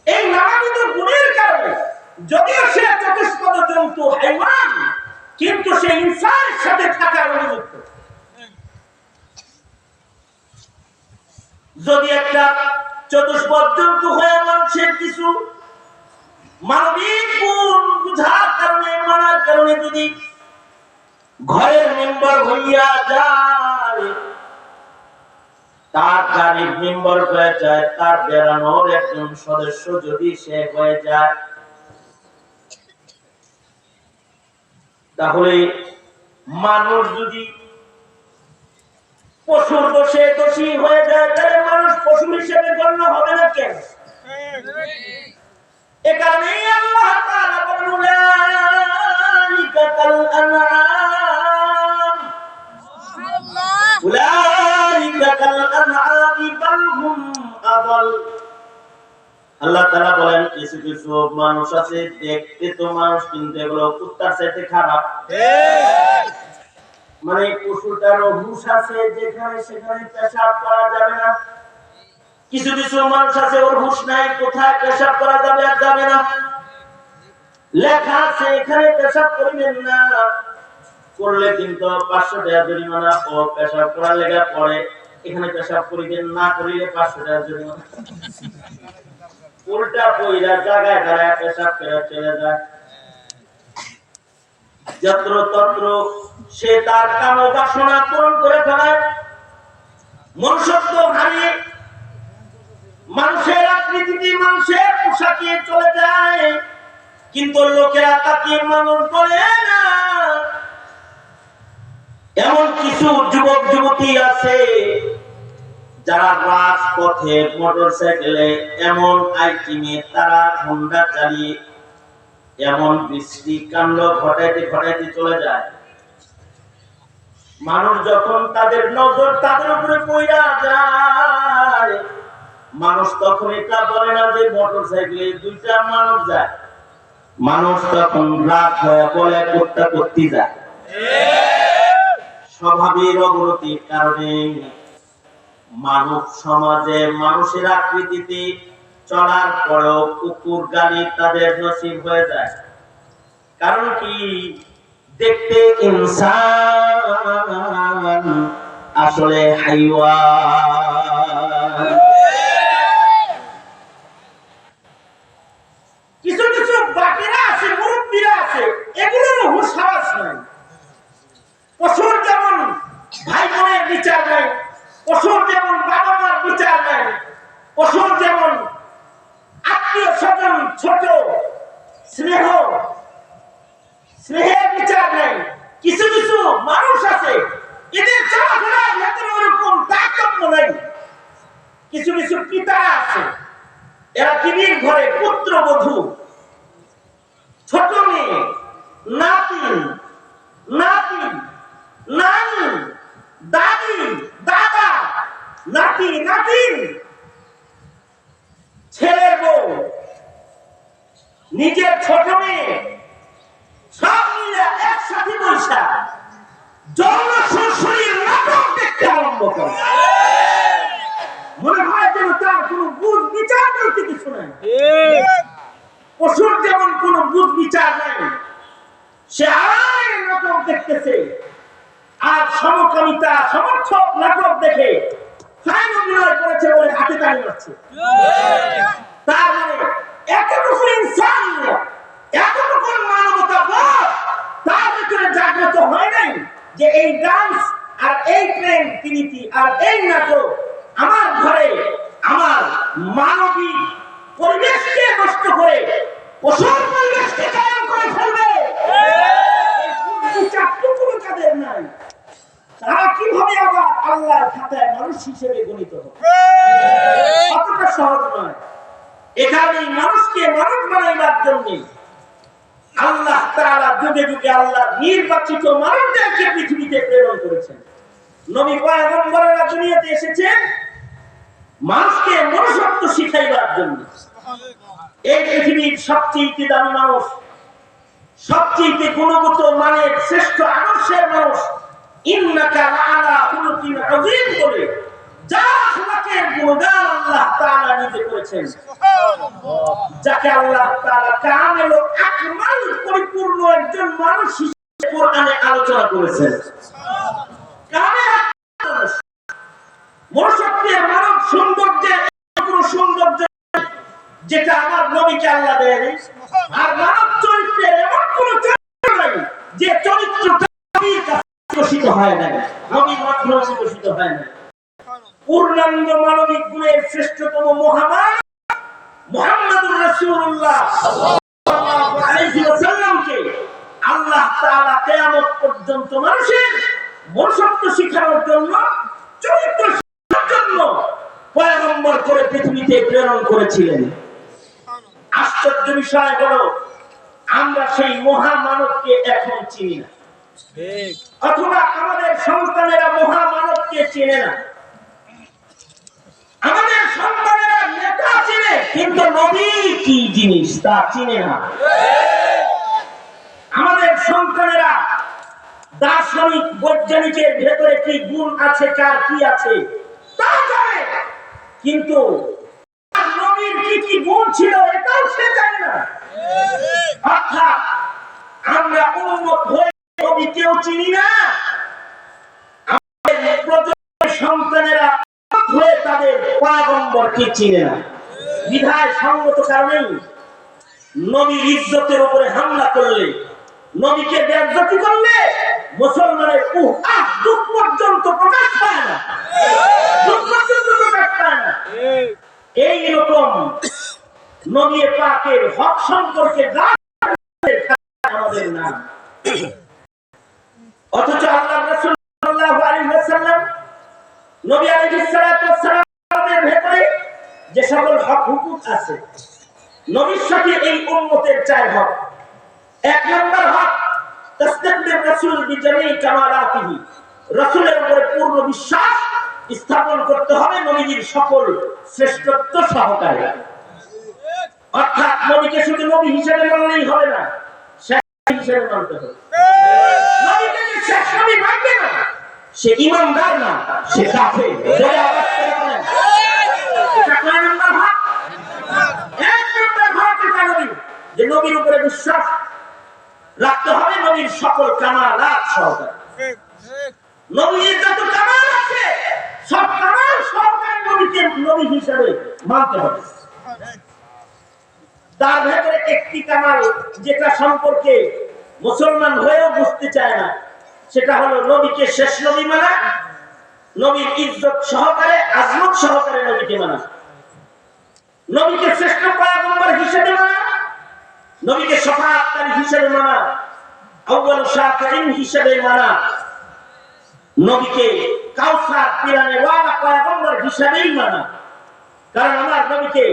এই নানাবিধ গুণের কারণে যদিও সে চতুষ্পদ জন্তু হাইওয়ান, কিন্তু সে ইনসানের সাথে থাকার অনুযুক্ত। যদি একটা চতুষ্পদ জন্তু হয়ে মানুষের কিছু মানবিক গুণ বুঝার কারণে, মানার কারণে যদি ঘরের মেম্বার হইয়া যায়, তার গাড়ির মেম্বার হয়ে যায়, তার বেড়ানোর একজন সদস্য যদি সে হয়ে যায়, তাহলে মানুষ যদি পশুর দোষে দোষী হয়ে যায়, তাহলে মানুষ পশু হিসেবে গণ্য হবে না কেন? এ কারণেই আল্লাহ তাআলা বলেন, উলাইকা কাল আনআম, উলাইকা কাল আনআম বাল হুম আদাল। আল্লাহ তাআলা বলেন, কিছু কিছু মানুষ আছে, দেখতে তো মানুষ, কিন্তু এগুলো কুত্তার চাইতে খারাপ। মানে পশুটারও হুঁশ আছে, যেখানে সেখানে পেশাব করা যাবে না। কিছু কিছু মানুষ আছে, ওর হুঁশ নাই, কোথায় পেশাব করা যাবে আর যাবে না। লেখা আছে এখানে পেশাব করিবেন না, করলে কিন্তু 500 টাকা জরিমানা। ও পেশাব করার লেখা পড়ে, এখানে পেশাব করিবেন না, করিলে 500 টাকা জরিমানা। উল্টা পয়রা জায়গায় দাঁড়ায় পেশাব করে চলে যায়। যত্র তত্র সে তার কাম বাসনা পূরণ করে ফেলায়, মনুষ্যত্ব হারিয়ে মানুষের আকৃতিতে, মানুষের পোশাকে চলে যায়, কিন্তু লোকেরা তাকে মানুষ বলে না। এমন কিছু যুবক যুবতী আছে যারা রাজপথে মোটরসাইকেলে এমন আইটিমে তারা হোন্ডা চালিয়ে এমন বৃষ্টি কাণ্ড ঘটাইতে ঘটাইতে চলে যায়, মানুষ যখন তাদের নজর তাদের উপরে পড়া যায়, মানুষ তখন এটা বলে না যে মোটরসাইকেলে 2টা মানুষ যায়, মানুষ তখন রাগ হয়ে বলে কুত্তা কুত্তি যায়। স্বভাবের অবনতির কারণে মানব সমাজে মানুষের আকৃতিতে চলার পরেও কুকুর গালি তাদের নসিব হয়ে যায়। কারণ কি? দেখতে ইনসান, আসলে হাইওয়ান। কিছু কিছু বাকিরা আছে, মুরব্বীরা আছে, এগুলোর হুঁশ হাওয়াস নাই। পশুর যেমন ভাই বোনের বিচার নাই, পশুর যেমন বাবা মার বিচার নাই, পশুর যেমন আত্মীয় স্বজন ছোট স্নেহের বিচার নাই, কিছু কিছু মানুষ আছে এদের চলাফেরার ভেতরে ওরকম তারতম্য নাই। কিছু কিছু পিতা আছে, এরা টিভির ঘরে পুত্রবধূ, ছোট মেয়ে, নাতি নাতি, নানি, দাদি, দাদা, নাতি নাতিন, ছেলের বউ, নিজের ছোট মেয়ে, সব মিলে একসাথে বসা যৌন শরীর নাটক দেখতে আরম্ভ করে। মনে হয় যেন তার কোন বুঝ বিচার করতে কিছু নাই। পশুর যেমন কোন বুঝ বিচার নাই, সে আরামের নাটক দেখতেছে, আর সমকামিতা সমর্থক নাটক দেখে ফাইন অভিনয় করেছে বলে হাতে তালি মারছে। তার মানে এতটুকু ইনসান, এতটুকু মানবতা বোধ তার ভিতরে জাগ্রত হয় নাই যে এই ডান্স আর এই প্রেম প্রীতি আর এই নাটক আমার ঘরে আমার মানবিক পরিবেশকে নষ্ট করে পশুর পরিবেশকে কায়েম করে ফেলবে। তাদের নাই, তারা কিভাবে আবার আল্লাহর খাতায় মানুষ হিসেবে গণিত হবে? অতটা সহজ নয়। এখানে মানুষকে মানুষ বানাইবার জন্য আল্লাহ তাআলা যুগে যুগে আল্লাহর নির্বাচিত মানুষদেরকে পৃথিবীতে প্রেরণ করেছেন। নবী পয়গম্বরেরা দুনিয়াতে এসেছেন মানুষকে মনুষ্যত্ব শিখাইবার জন্য। এই পৃথিবীর সবচেয়ে দামি মানুষ, সবচেয়ে গুণগত মানের শ্রেষ্ঠ আদর্শের মানুষ, ইন্নাকা লাআলা খুলুকিন আযীম বলে যার আখলাকের গুণগান আল্লাহ তাআলা নিজে করেছেন, যাকে আল্লাহ তাআলা কামেল ও আকমাল পরিপূর্ণ একজন মানুষ হিসেবে কোরআনে আলোচনা করেছেন। কামেল মানুষ, মনুষ্যত্বের মানব সৌন্দর্যের কোনো সৌন্দর্য যেটা আমার নবীকে আল্লাহ দেয়নি, আর মানব চরিত্রের এমন কোন চরিত্র নাই যে চরিত্রটা নবীর কাছে বিকশিত হয় না, নবীর মাধ্যমে বিকশিত হয় না। পূর্ণাঙ্গ মানবিক গুণের শ্রেষ্ঠতম মহামানব মুহাম্মদুর রাসূলুল্লাহ সাল্লাল্লাহু আলাইহি ওয়াসাল্লামকে আল্লাহ তাআলা কিয়ামত পর্যন্ত মানুষের মনুষ্যত্ব শিখানোর জন্য, চরিত্র শিখানোর জন্য পয়গম্বর করে পৃথিবীতে প্রেরণ করেছিলেন। আশ্চর্য বিষয় হলো আমরা সেই মহামানবকে এখন চিনি না, অথবা আমাদের সন্তানেরা মহামানবকে চেনে না। আমাদের সন্তানেরা নেতা চিনে, কিন্তু নবী কি জিনিস তা চিনে না। আমাদের সন্তানেরা দার্শনিক বৈজ্ঞানিকের ভেতরে কি গুণ আছে, কার কি আছে তা জানে, কিন্তু নবীর কি কি গুণ ছিল এটাও সে জানে না। অর্থাৎ আমরা উম্মত হয়ে নবীকেও চিনি না, আমাদের প্রজন্মের সন্তানেরা হয়ে তাদের পয়গম্বরকে চিনে না। বিধায় সঙ্গত কারণেই নবীর ইজ্জতের উপরে হামলা করলে, নবীকে বেইজ্জতি করলে মুসলমানের দুঃখ পর্যন্ত প্রকাশ পায় না, দুঃখ পর্যন্ত প্রকাশ পায় না। এইরকম নবী পাকের হক সম্পর্কে আমাদের নাম, অথচ আল্লাহ রাসূল সাল্লাল্লাহু আলাইহি ওয়াসাল্লাম নবী আলাইহিস সালাতু ওয়াস সালামের ভেতরে যে সকল হক হুকুক আছে, নবীর সাথে এই উম্মতের চার হক। এক নম্বর হক তাসদিকুর রাসূল বিজামি কামালাতিহি, রাসূলের উপরে পূর্ণ বিশ্বাস স্থাপন করতে হবে নবীর সকল শ্রেষ্ঠত্ব সহকারে। অর্থাৎ নবীকে শুধু নবী হিসেবে মানলেই হবে না, শেষ হিসেবে মানতে হবে। নবীকে যে শেষ নবী মানবে না, সে ঈমানদার না, সে কাফের। জোরে আওয়াজ করে বলেন, এটা কয় নম্বর হক? এক নম্বর হক এটা নবী, যে নবীর উপরে বিশ্বাস রাখতে হবে নবীর সকল কামালাত সহকারে। নবীর যত কামাল আছে সব কামাল সহকারে নবীকে নবী হিসেবে মানতে হবে। তার ভেতরে একটি কামাল যেটা সম্পর্কে মুসলমান হয়েও বুঝতে চায় না, সেটা হলো নবীকে শেষ নবী মানা, নবীর ইজ্জত সহকারে আজমত সহকারে নবীকে মানা, নবীকে শ্রেষ্ঠ পয়গম্বর হিসেবে মানা, নবীকে শফাআতকারী হিসেবে মানা, আউয়াল শাফিঈন হিসেবে মানা, নবীকে কাউসার পিরানে ওয়ালা পয়গম্বর হিসেবেই মানা। কারণ আমার নবীকে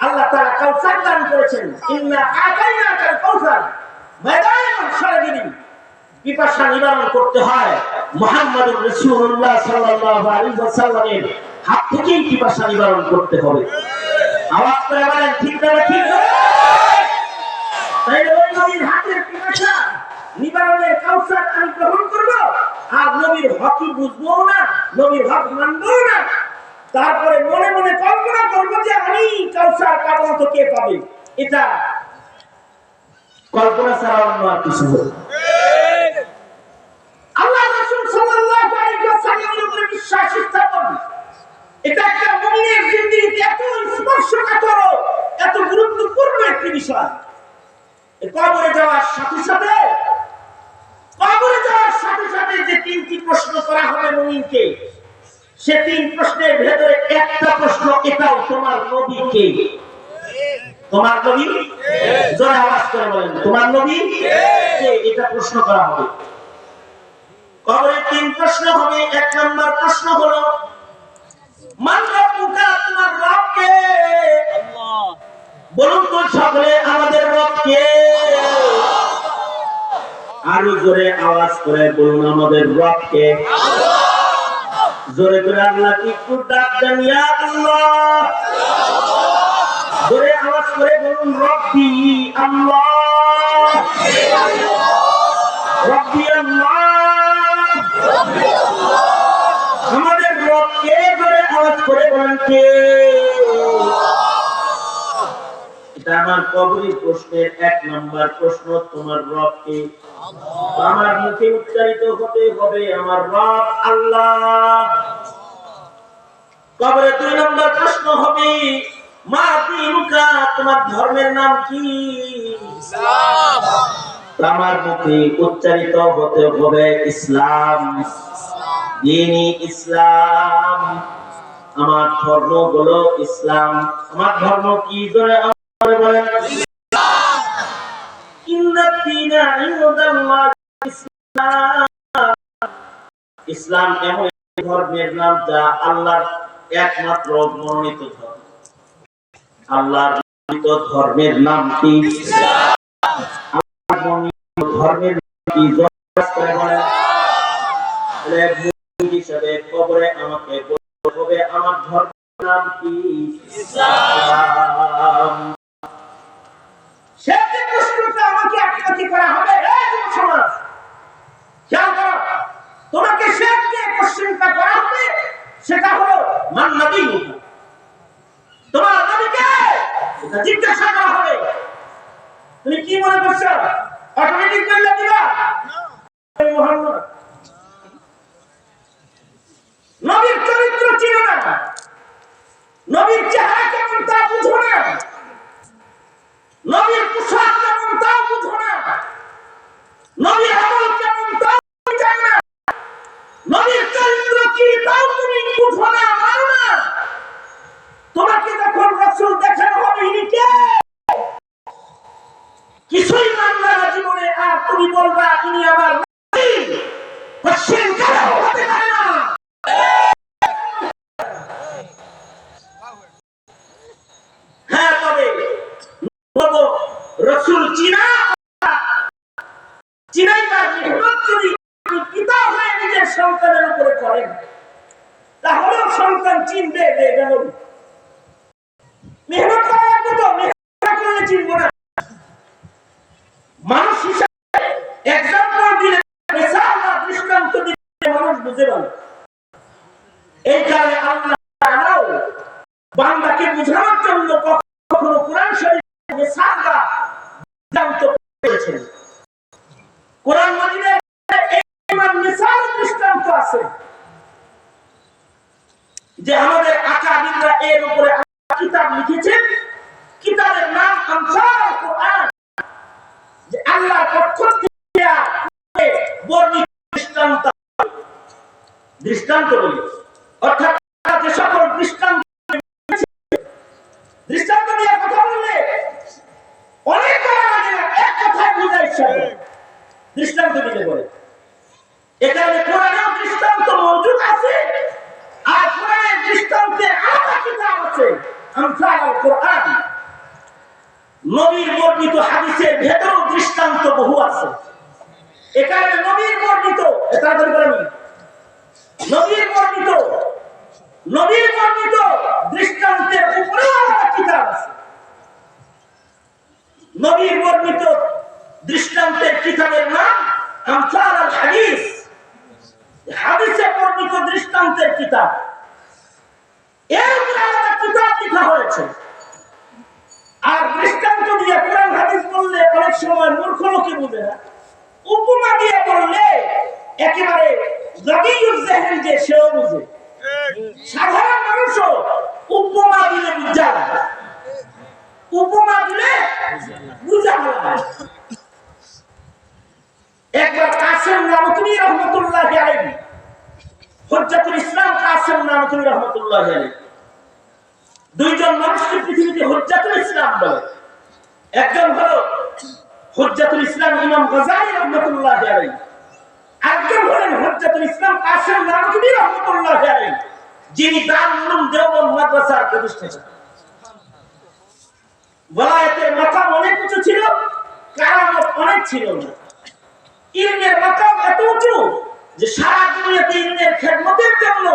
আল্লাহ তাআলা কাউসার দান করেছেন, ইন্না আতাইনাকাল কাউসার, ময়দানে মাশরাবিন। পিপাসা নিবারণ করতে হয় মুহাম্মদুর রাসূলুল্লাহ সাল্লাল্লাহু আলাইহি ওয়াসাল্লামের হাত থেকেই পিপাসা নিবারণ করতে হবে। আওয়াজ করে বলেন ঠিক না ঠিক না? তাই ওই নবীর হাতের পিপাসা নিবারণের কাউসার আমি গ্রহণ করব, আর নবীর হকই বুঝবো না, নবীর হক মানবো না, তারপরে মনে মনে কল্পনা করবো যে আমি কাউসার পাবো তো কে পাবে, এটা কল্পনা ছাড়া অন্য আর কিছু নয়। আল্লাহ রাসূল সাল্লাল্লাহু আলাইহি ওয়াসাল্লামের উপরে বিশ্বাস স্থাপন, এটা একটা মুমিনের জিন্দেগিতে এত স্পর্শকাতর, এত গুরুত্বপূর্ণ একটি বিষয়। কবরে যাওয়ার সাথে সাথে, কবরে যাওয়ার সাথে সাথে যে তিনটি প্রশ্ন করা হবে মুমিনকে, সে তিন প্রশ্নের ভেতরে একটা প্রশ্ন এটাও, তোমার নবী কে? তোমার নবী জোরে আওয়াজ করে বলেন, তোমার নবী কে? এটা প্রশ্ন করা হবে। কবরে তিন প্রশ্ন হবে। এক নম্বর প্রশ্ন হলো মান রাব্বুকা, তোমার রব কে? বলুন তো সকলে, আমাদের রব কে? আরো জোরে আওয়াজ করে বলুন, আমাদের রব কে? জোরে করে আল্লাহ কি একটু ডাক দেন, ইয়া আল্লাহ। জোরে আওয়াজ করে বলুন, রব্বি আল্লাহ, রব্বি আল্লাহ। আমাদের রব কে? জোরে আওয়াজ করে বলেন কে? এটা আমার কবরী প্রশ্নের 1 নম্বর প্রশ্ন, তোমার রব কে? আমার মুখে উচ্চারিত হতে হবে আমার রব আল্লাহ। কবরে 2 নম্বর প্রশ্ন হবে মা দিনুকা, তোমার ধর্মের নাম কি? ইসলাম। আমার মুখে উচ্চারিত হতে হবে ইসলাম, দ্বীনি ইসলাম, আমার ধর্ম হলো ইসলাম। আমার ধর্ম কি? জোরে আমারে বলেন ইসলাম। ইন্নাদ দীনা ইনদাল্লাহ ইসলাম। ইসলাম এমন ধর্মের নাম যা আল্লাহর একমাত্র মনোনীত ধর্ম। আল্লাহর মনোনীত ধর্মের নাম কি? ইসলাম। আল্লাহর মনোনীত ধর্মের নাম কি? জোরে করে বলেন। তাহলে মুমিন হিসেবে কবরে আমাকে বলতে হবে আমার ধর্মের নাম কি? ইসলাম। সেই প্রশ্নটা আমাকে আপনাকে করা হবে। এই যুব সমাজ, খেয়াল করো, তোমাকে সেই যে কোশ্চেনটা করা হবে সেটা হলো মান নবীয়ুকা, তোমার নবী কে? এটা জিজ্ঞাসা করা হবে। তুমি কি মনে করছো অটোমেটিক বলে দিবা মুহাম্মদ? নবীর চরিত্র চিনো না, নবীর চেহারা কেমন তা বুঝো না, নবীর পোশাক কেমন তা বুঝো না, নবীর আমল কেমন তা জানো না, নবীর চরিত্র কি তাও তুমি বুঝো না, মানো না। তোমাকে যখন রাসূল দেখানো হবে ইনি কে, কিছুই মানবে না জীবনে, আর তুমি বলবা ইনি আমার নবী, কোশ্চেন কেন হতে পারে না? হ্যাঁ, তবে বলবো রাসূল চিনাইবার মেহনত যদি পিতা হয়ে নিজের সন্তানের উপরে করেন তাহলেও সন্তান চিনবে যে এটা নবী। মেহনত করা লাগবে তো, মেহনত করলে চিনবো না। মানুষ হিসাবে এক্সাম্পল দিলে, মিসাল বা দৃষ্টান্ত দিলে মানুষ বুঝে পাবে। এই কারণে আল্লাহ তাআলাও বান্দাকে বোঝানোর জন্য কখনো কোরআন শরীফে মিসাল বা দৃষ্টান্ত পেয়েছেন। কোরআন মাজিদে এইবার মিসাল দৃষ্টান্ত আছে যে আমাদের আকাবিররা এর উপরে কিতাব লিখেছেন। কিতাবের নাম আমসাল কোরআন, যে আল্লাহর পক্ষ থেকে বর্ণিত দৃষ্টান্ত বলি, অর্থাৎ যে সকল দৃষ্টান্ত নিয়ে কথা বললে অনেক করা লাগে না, এক কথায় বুঝাই সব দৃষ্টান্ত দিতে বলে। এখানে কোরআনেও দৃষ্টান্ত মওজুদ আছে, আর কোরআনের দৃষ্টান্তের আলাদা কিতাব আছে আমসাল কোরআন। নবীর বর্ণিত হাদিসের ভেতরেও দৃষ্টান্ত বহু আছে। এখানে নবীর বর্ণিত দৃষ্টান্তের উপরেও আলাদা কিতাব আছে। নবীর বর্ণিত দৃষ্টান্তের কিতাবের নাম আমসাল আল হাদিস, হাদিসে বর্ণিত দৃষ্টান্তের কিতাব। এর উপরে আলাদা কিতাব লেখা হয়েছে। আর দৃষ্টান্ত দিয়ে কোরআন হাদিস বললে অনেক সময় মূর্খ লোকে বুঝে না, উপমা দিয়ে বললে একেবারে রবিউল জাহিল যে সেও বুঝে। সাধারণ মানুষও উপমা দিলে বুঝা যায়, উপমা দিলে বুঝা যায়। একবার কাসেম নানুতুবি রহমাতুল্লাহি আলাইহি, হুজ্জাতুল ইসলাম কাসেম নানুতুবি রহমাতুল্লাহি আলাইহি, দুইজন মানুষকে পৃথিবীতে হুজ্জাতুল ইসলাম বলে। একজন হলো হুজ্জাতুল ইসলাম ইমাম গাযালি রাহমাতুল্লাহি আলাইহি, আরেকজন হলেন হুজ্জাতুল ইসলাম কাসেম নানুতুবি রাহমাতুল্লাহি আলাইহি, যিনি দারুল উলুম দেওবন্দ মাদ্রাসার প্রতিষ্ঠাতা। ওয়ালায়াতের মাকাম অনেক উঁচু ছিল, কারামত অনেক ছিল না। ইলমের মাকাম এত উঁচু যে সারা দুনিয়াতে ইলমের খেদমতের জন্য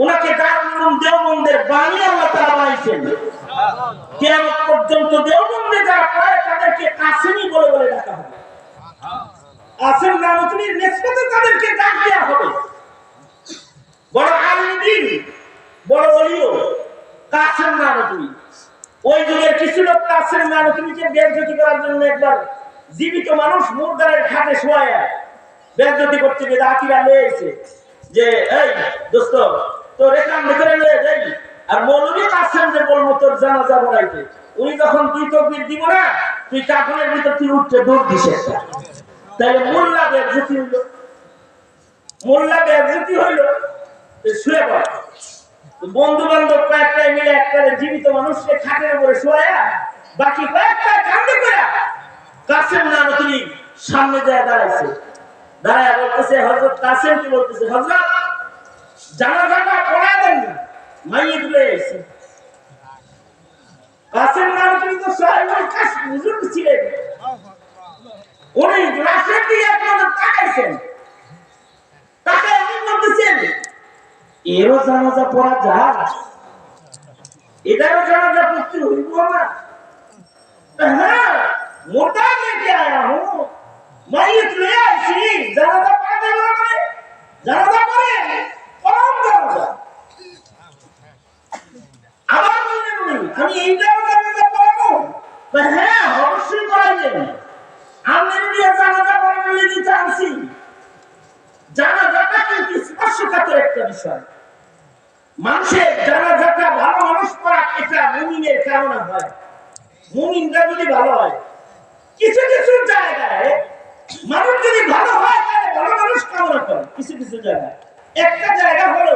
ওনাকে দারুল উলুম দেওবন্দের বাণী আল্লাহ তাআলা বানাইছেন। কিয়ামত পর্যন্ত দেওবন্দে যারা পড়ে তাদেরকে কাসেমি বলে বলে ডাকা হবে। কাসেম নানুতুবির নিসবতে তাদেরকে ডাক দেওয়া হবে। বড় আলিম দ্বীন, বড় ওলিও কাসেম নানতুবি। ওই যুগের কিছু লোক কাসেম নানতুবিকে বেইজ্জতি করার জন্য একবার জীবিত মানুষ মুর্দারের খাটে শোয়ায়া বেইজ্জতি করতে গিয়ে আকিরা লয়ে এসে যে এই দোস্ত তোর এখান ভিতরে লয়ে যাই, আর মৌলভী কাসেম যে বলবো তোর জানাজা পড়াইতে, উনি যখন তুই তকবীর দিব না তুই কাফনের ভিতর তুই উঠতে দৌড় দিস একটা। তাহলে মোল্লা বেইজ্জতি হইল, মোল্লা বেইজ্জতি হইল, শুয়ে পড়। বন্ধু বান্ধব কয়েকটা মিলে একটা জীবিত মানুষকে খাটের উপরে শোয়া বাকি কয়েকটা কান্দে করে কাসেম নানতুবি সামনে যায় দাঁড়াইছে। দাঁড়ায় বলতেছে হযরত কাসেম কি বলতেছে, হযরত জানাজাটা পড়া দেন না, মাইয়িত লয়ে এসে। কাসেম নানতুবি তো সাহেবুল কাশ বুজুর্গ ছিলেন, উনি লাশের দিকে একবার তাকাইছেন, তাকায় উনি বলতেছেন এরও জানাজা পড়া যায়, এটারও জানাজা পড়তে হইব না। হ্যাঁ মোটা লেকে আয়া হूं, মাইয়িত লয়ে আইছি, জানাজা পড়া যাবে না মানে জানাজা পড়ে কম জানাজা। আবার বললেন উনি আমি এইটারও জানাজা পড়াবো, হ্যাঁ অবশ্যই পড়াইবেন, আমি দিয়ে জানাজা পড়ানোর লেগে চাচ্ছি। জানাজাটা কিন্তু স্পর্শকাতর একটা বিষয়। মানুষের জানাজাটা ভালো মানুষ পড়া এটা মুমিনের কারণে হয়। মুমিনরা যদি ভালো হয়, কিছু কিছু জায়গায় মানুষ যদি ভালো হয় তাহলে ভালো মানুষ কামনা করে। কিছু কিছু জায়গায় একটা জায়গা হলো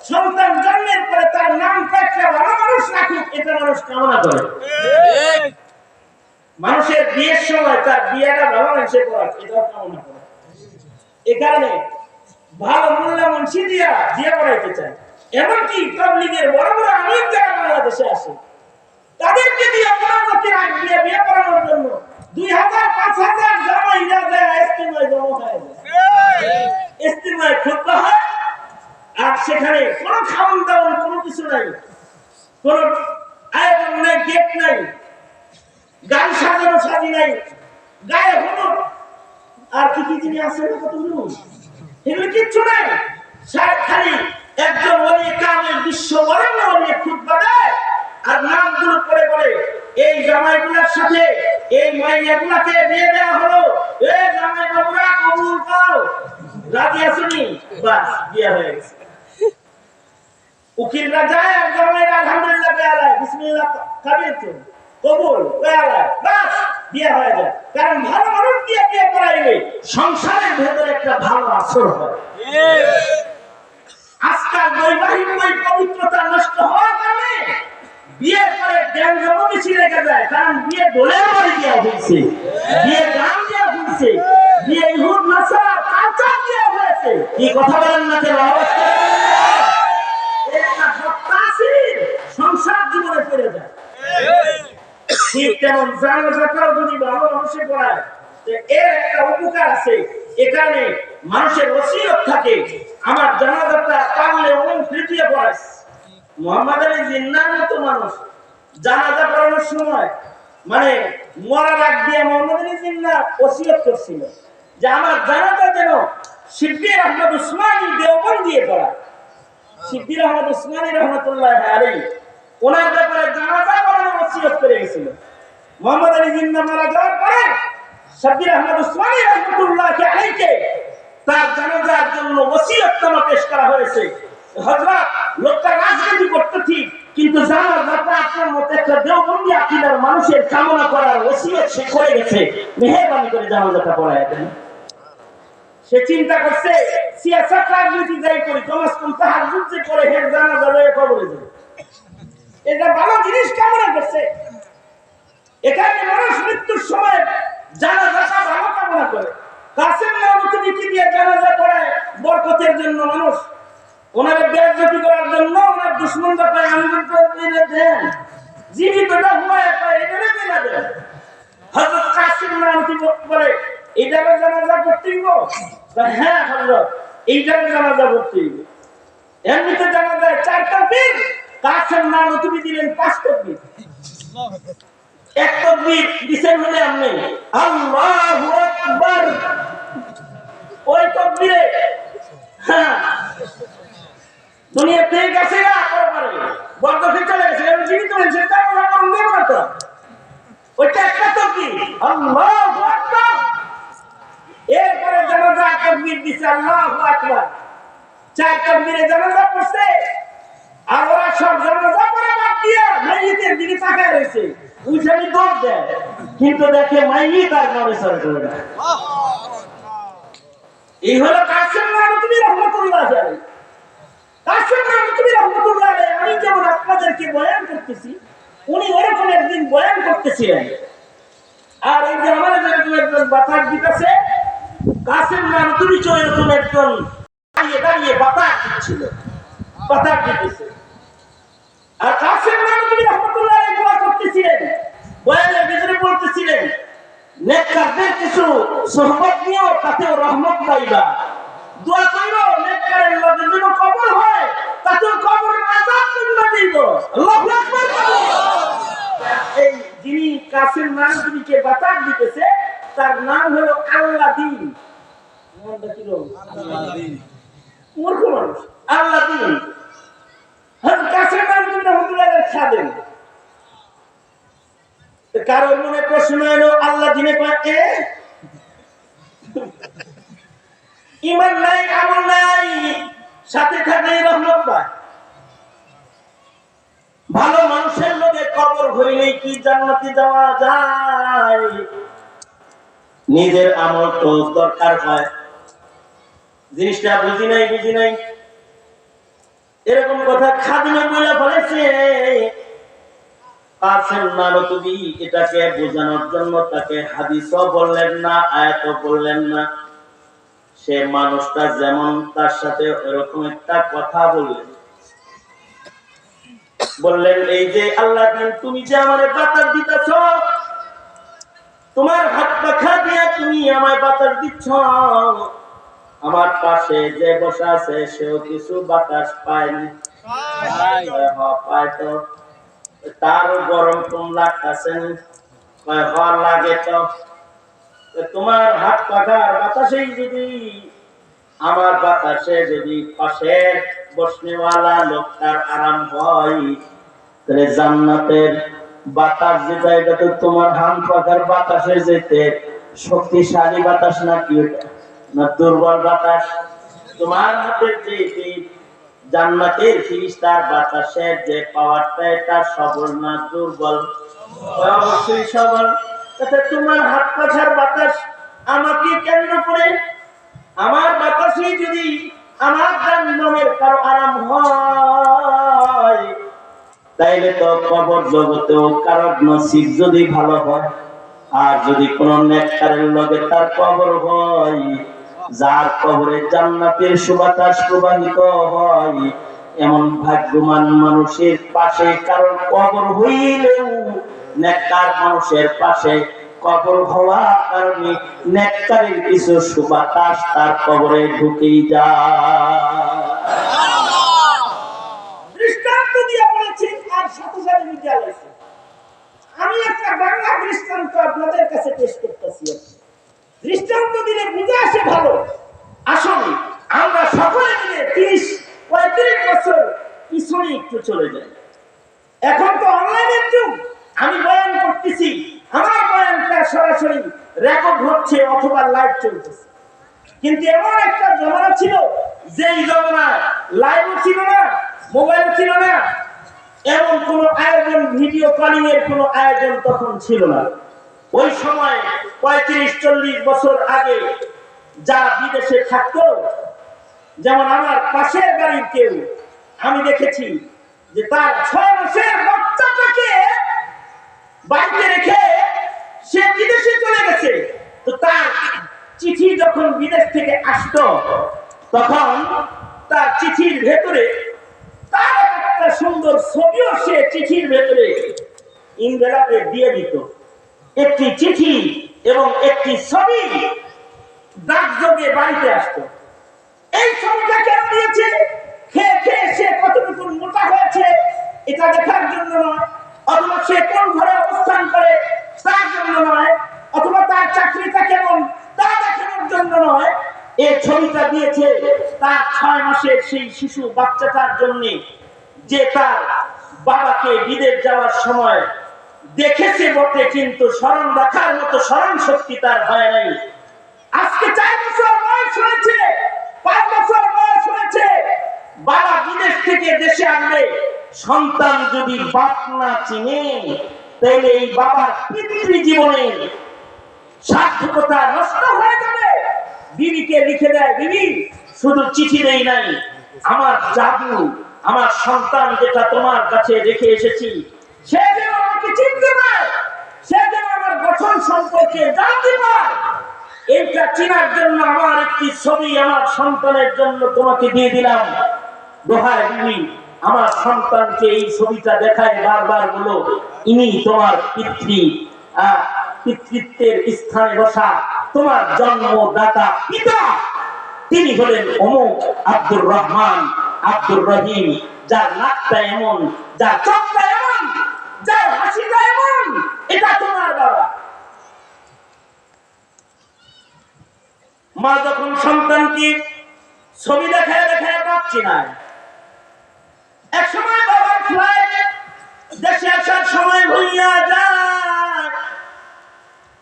সন্তান জন্মের পরে তার নামটা একটা ভালো মানুষ রাখুক, এটা মানুষ কামনা করে। মানুষের বিয়ের সময় তার বিয়েটা ভালো মানুষে করা এটাও কামনা করে। এ কারণে ভালো মোল্লা মুন্সি দিয়া বিয়ে করাইতে চায়। এমনকি তাবলীগের বড় বড় আমির যারা বাংলাদেশে আসে তাদেরকে দিয়ে মোনাজাতের আগ দিয়ে বিয়ে করানোর জন্য 2000-5000 জামাইরা যায় ইস্তেমায় জমা হয়ে যায়। ইস্তেমায় খুতবা হয় আর সেখানে কোনো খাওয়ান দাওয়ান কোনো কিছু নাই, কোনো আয়োজন নাই, গেট নাই, গান সাজানো সাজি নাই, গায়ে হলুদ আর কি কি জিনিস আছে কতগুলো এগুলো কিচ্ছু নাই। খালি একজন ওলি কামেল বিশ্ব বরেণ্য ওলি খুতবা দেয় আর নামগুলো পড়ে পড়ে এই জামাইগুলোর সাথে এই মাইয়াগুলোকে বিয়ে দেওয়া হলো, এই জামাই বাবুরা কবুল করো, রাজি আছেনি, বাস বিয়ে হয়ে গেছে। উকিলরা যায় আর জামাইরা আলহামদুলিল্লাহ বেয়ালায় বিসমিল্লাহ কাবিরতু কবুল বেয়ালায়, বাস বিয়ে হয়ে যায়। কারণ ভালো মানুষ দিয়ে বিয়ে করাইলে সংসারের ভেতরে একটা ভালো আসর হয়। আজকাল বৈবাহিক পবিত্রতা নষ্ট হওয়ার কারণে বিয়ের পরে জ্ঞান জন্ম বেশি রেখে যায়। কারণ বিয়ে দোলের পরে দেওয়া হয়েছে, বিয়ে গান দেওয়া হয়েছে, বিয়ে ইহুদ নাসারা কালচার দেওয়া হয়েছে। কি কথা বলেন না কেন? সংসার জীবনে ফিরে যায়। ঠিক তেমন জানাজাটাও যদি ভালো মানুষে পড়ায় এর একটা উপকার আছে। এখানে মানুষের ওসিয়ত থাকে, আমার জানাজাটা পারলে ওম তৃতীয় বয়স মোহাম্মদ আলী জিন্নার মতো মানুষ জানাজা পড়ানোর সময় মানে মরার আগ দিয়ে মোহাম্মদ আলী জিন্না ওসিয়ত করছিল যে আমার জানাজা যেন শিববির আহমদ উসমানী দেওবন্দ দিয়ে পড়া। শিববির আহমদ উসমানী রহমতুল্লাহ আলাইহি ওনার ব্যাপারে জানাজা পড়ানোর ওসিয়ত করে গেছিল। মোহাম্মদ আলী জিন্না মারা যাওয়ার পরে শিববির আহমদ উসমানী রহমতুল্লাহ আলাইহিকে তার জানাজার জন্য ওসিয়তনামা পেশ করা হয়েছে। হযরত লোকটা রাজনীতি করতে ঠিক, কিন্তু জানাজাটা আপনার মতো একটা দেওবন্দি আকীদার মানুষের কামনা করার ওসিয়ত সে করে গেছে, মেহেরবানি করে জানাজাটা পড়ায় দেন। সে চিন্তা করছে সিয়াসত রাজনীতি যাই করি কমাস কম তাহাজ্জুদ যে করে হের জানাজা লয়ে কবরে যাবে, এটা ভালো জিনিস কামনা করছে। এখানে মানুষ মৃত্যুর সময় জানাজাটা ভালো কামনা করে। কাসেম নানতুবি কি দিয়ে জানাজা পড়ায় বরকতের জন্য মানুষ, ওনাকে বেইজ্জতি করার জন্য ওনার দুশমনরা পায় আমন্ত্রণ দিয়ে দেন, জীবিতটা হুয়ায় পায় এটারে দিলা দেন। হযরত কাসেম নানতুবি বলে এইটারে জানাজা করতে দিব, হ্যাঁ হযরত এইটারে জানাজা করতে দিব। এমনিতে জানাজায় 4 তাকবীর, কাসেম নানতুবি দিলেন 5 তাকবীর। এক তাকবীর দিছেন হলে আপনি আল্লাহু আকবার, ওই তাকবীরে হ্যাঁ দুনিয়াতে গেছে না পরে বরকতে চলে গেছে আমি জীবিত হয়েছে তার আমার নেব না তো ওইটা একটা তো কি আল্লাহু আকবার এরপরে জানাজা তাকবীর দিছে আল্লাহু আকবার চার তাকবীরে জানাজা পড়ছে আর ওরা সব জানাজা পড়ে বাদ দিয়ে মাইয়িতের দিকে তাকায় রয়েছে উঠানি দৌড় দেয় কিন্তু দেখে মাইয়িত আর নড়ে চড়ে করে না এই হলো কাসেম নানতুবি রহমাতুল্লাহ আলাইহি কাসেম নানতুবি রহমাতুল্লাহ আলাইহি আমি যেমন আপনাদেরকে বয়ান করতেছি উনি ওরকম একদিন বয়ান করতেছিলেন আর এই যে আমাদের একজন বাতাস দিতেছে কাসেম নানতুবি এরকম একজন দাঁড়িয়ে বাতাস দিচ্ছিল বাতাস দিতেছে আর কাসেম নানতুবি রহমাতুল্লাহ আলাইহি দোয়া করতেছিলেন বয়ানের ভিতরে বলতেছিলেন নেককারদের কিছু সোহবত নিও তাতেও রহমত পাইবা দোয়া করো নেককারের লগে যেন কবর হয় তাতেও কবরের আযাব তোমরা দিব আল্লাহু আকবার এই যিনি কাসেম নানতুবিকে বাতাস দিতেছে তার নাম হলো আল্লাদিন নামটা কি হলো আল্লাদিন মূর্খ মানুষ আল্লাদিন হযরত কাসেম নানতুবি রহমাতুল্লাহ আলাইহি খাদেম কারোর মনে প্রশ্ন এলো আল্লাহ দিনে কয়ে ঈমান নাই আমল নাই সাথে থাকলেই রহমত পায় ভালো মানুষের লগে কবর হইলেই কি জান্নাতে যাওয়া যায় নিজের আমল তো দরকার হয় জিনিসটা বুঝি নাই এরকম কথা খাদিমে বলে ফেলেছে কাসেম নানতুবি এটাকে বোঝানোর জন্য তাকে হাদিসও বললেন না আয়াতও বললেন না সে মানুষটা যেমন তার সাথে এরকম একটা কথা বললেন এই যে আল্লাহ তুমি যে আমারে বাতাস দিতেছ তোমার হাত পাখা দিয়ে তুমি আমায় বাতাস দিচ্ছ আমার পাশে যে বসা আছে সেও কিছু বাতাস পায়নি পায় তো তার গরম কম লাগতেছে লাগে তো তোমার হাত পাখার বাতাসেই যদি আমার বাতাসে যদি পাশের বসনেওয়ালা লোকটার আরাম হয় তাহলে জান্নাতের বাতাস যেটা এটা তো তোমার হাত পাখার বাতাসে যেতে শক্তিশালী বাতাস নাকি ওটা না দুর্বল বাতাস তোমার হাতের যে জান্নাতের ফিরিস্তার বাতাসের যে পাওয়ারটা এটা সবল না দুর্বল অবশ্যই সবল তাতে তোমার হাত পাখার বাতাস আমাকে কেন্দ্র করে আমার বাতাসে যদি আমার জান্নাতের কারো আরাম হয় তাইলে তো কবর জগতেও কারো নসিব যদি ভালো হয় আর যদি কোন নেককারের লগে তার কবর হয় যার কবরে জান্নাতের সুবাতাস প্রবাহিত হয় এমন ভাগ্যবান মানুষের পাশে কারণ কবর হইলেও নেককার মানুষের পাশে কবর হওয়ার কারণে নেককারের কিছু সুবাতাস তার কবরে ঢুকেই যায় দৃষ্টান্ত দিয়ে বলেছেন আর সাথে সাথে মিডিয়া লাইছে আমি একটা বাংলা দৃষ্টান্ত আপনাদের কাছে পেশ করতেছি দৃষ্টান্ত দিলে বুঝে আসে ভালো আসলে আমরা সকলে মিলে 30-35 বছর পিছনে একটু চলে যাই এখন তো অনলাইনের যুগ আমি বয়ান করতেছি আমার বয়ানটা সরাসরি রেকর্ড হচ্ছে অথবা লাইভ চলতেছে কিন্তু এমন একটা জমানা ছিল যেই জমানা লাইভও ছিল না মোবাইল ছিল না এমন কোন আয়োজন ভিডিও কলিং এর কোন আয়োজন তখন ছিল না ওই সময় 35-40 বছর আগে যারা বিদেশে থাকতো যেমন আমার পাশের বাড়ির কেউ আমি দেখেছি যে তার 6 মাসের বাচ্চাটাকে বাড়িতে রেখে সে বিদেশে চলে গেছে তো তার চিঠি যখন বিদেশ থেকে আসতো তখন তার চিঠির ভেতরে তার একটা সুন্দর ছবিও সে চিঠির ভেতরে ইনভেলপে দিয়ে দিত একটি চিঠি এবং একটি ছবি ডাকযোগে বাড়িতে আসতো এই ছবিটা কেন দিয়েছে খেয়ে খেয়ে সে কতটুকু মোটা হয়েছে এটা দেখার জন্য নয় অথবা সে কোন ঘরে অবস্থান করে তার জন্য নয় অথবা তার চাকরিটা কেমন তা দেখানোর জন্য নয় এই ছবিটা দিয়েছে তার 6 মাসের সেই শিশু বাচ্চাটার জন্য, যে তার বাবাকে বিদেশ যাওয়ার সময় দেখেছে বটে, কিন্তু স্মরণ রাখার মতো স্মরণ শক্তি তার হয় নাই। আজকে 4 বছর বয়স হয়েছে, 5 বছর বয়স হয়েছে, বাবা বিদেশ থেকে দেশে আনবে। সন্তান যদি বাপ না চিনে, তাহলে এই বাবার পিতৃ জীবনের সার্থকতা নষ্ট হয়ে যাবে। বিবিকে লিখে দেয়, বিবি শুধু চিঠি দেই নাই, আমার জাদু, আমার সন্তান যেটা তোমার কাছে রেখে এসেছি, সে যেন আমাকে চিনতে পায়, সে যেন আমার গঠন সম্পর্কে জানতে পায়। এইটা চেনার জন্য আমার একটি ছবি আমার সন্তানের জন্য তোমাকে দিয়ে দিলাম। দোহায় বিবি, আমার সন্তানকে এই ছবিটা দেখায় বারবার বলো, ইনি তোমার পিতৃত্বের স্থানে বসা তোমার জন্মদাতা পিতা, তিনি হলেন অমুক আব্দুর রহমান, আব্দুর রহিম, যার নাকটা এমন, যার চোখটা এমন, যার হাসিটা এমন, এটা তোমার বাবা। মা যখন সন্তানকে ছবি দেখায় দেখায় পাচ্ছি না, এক সময় বাবার ফ্লাইট দেশে আসার সময় হইয়া যায়,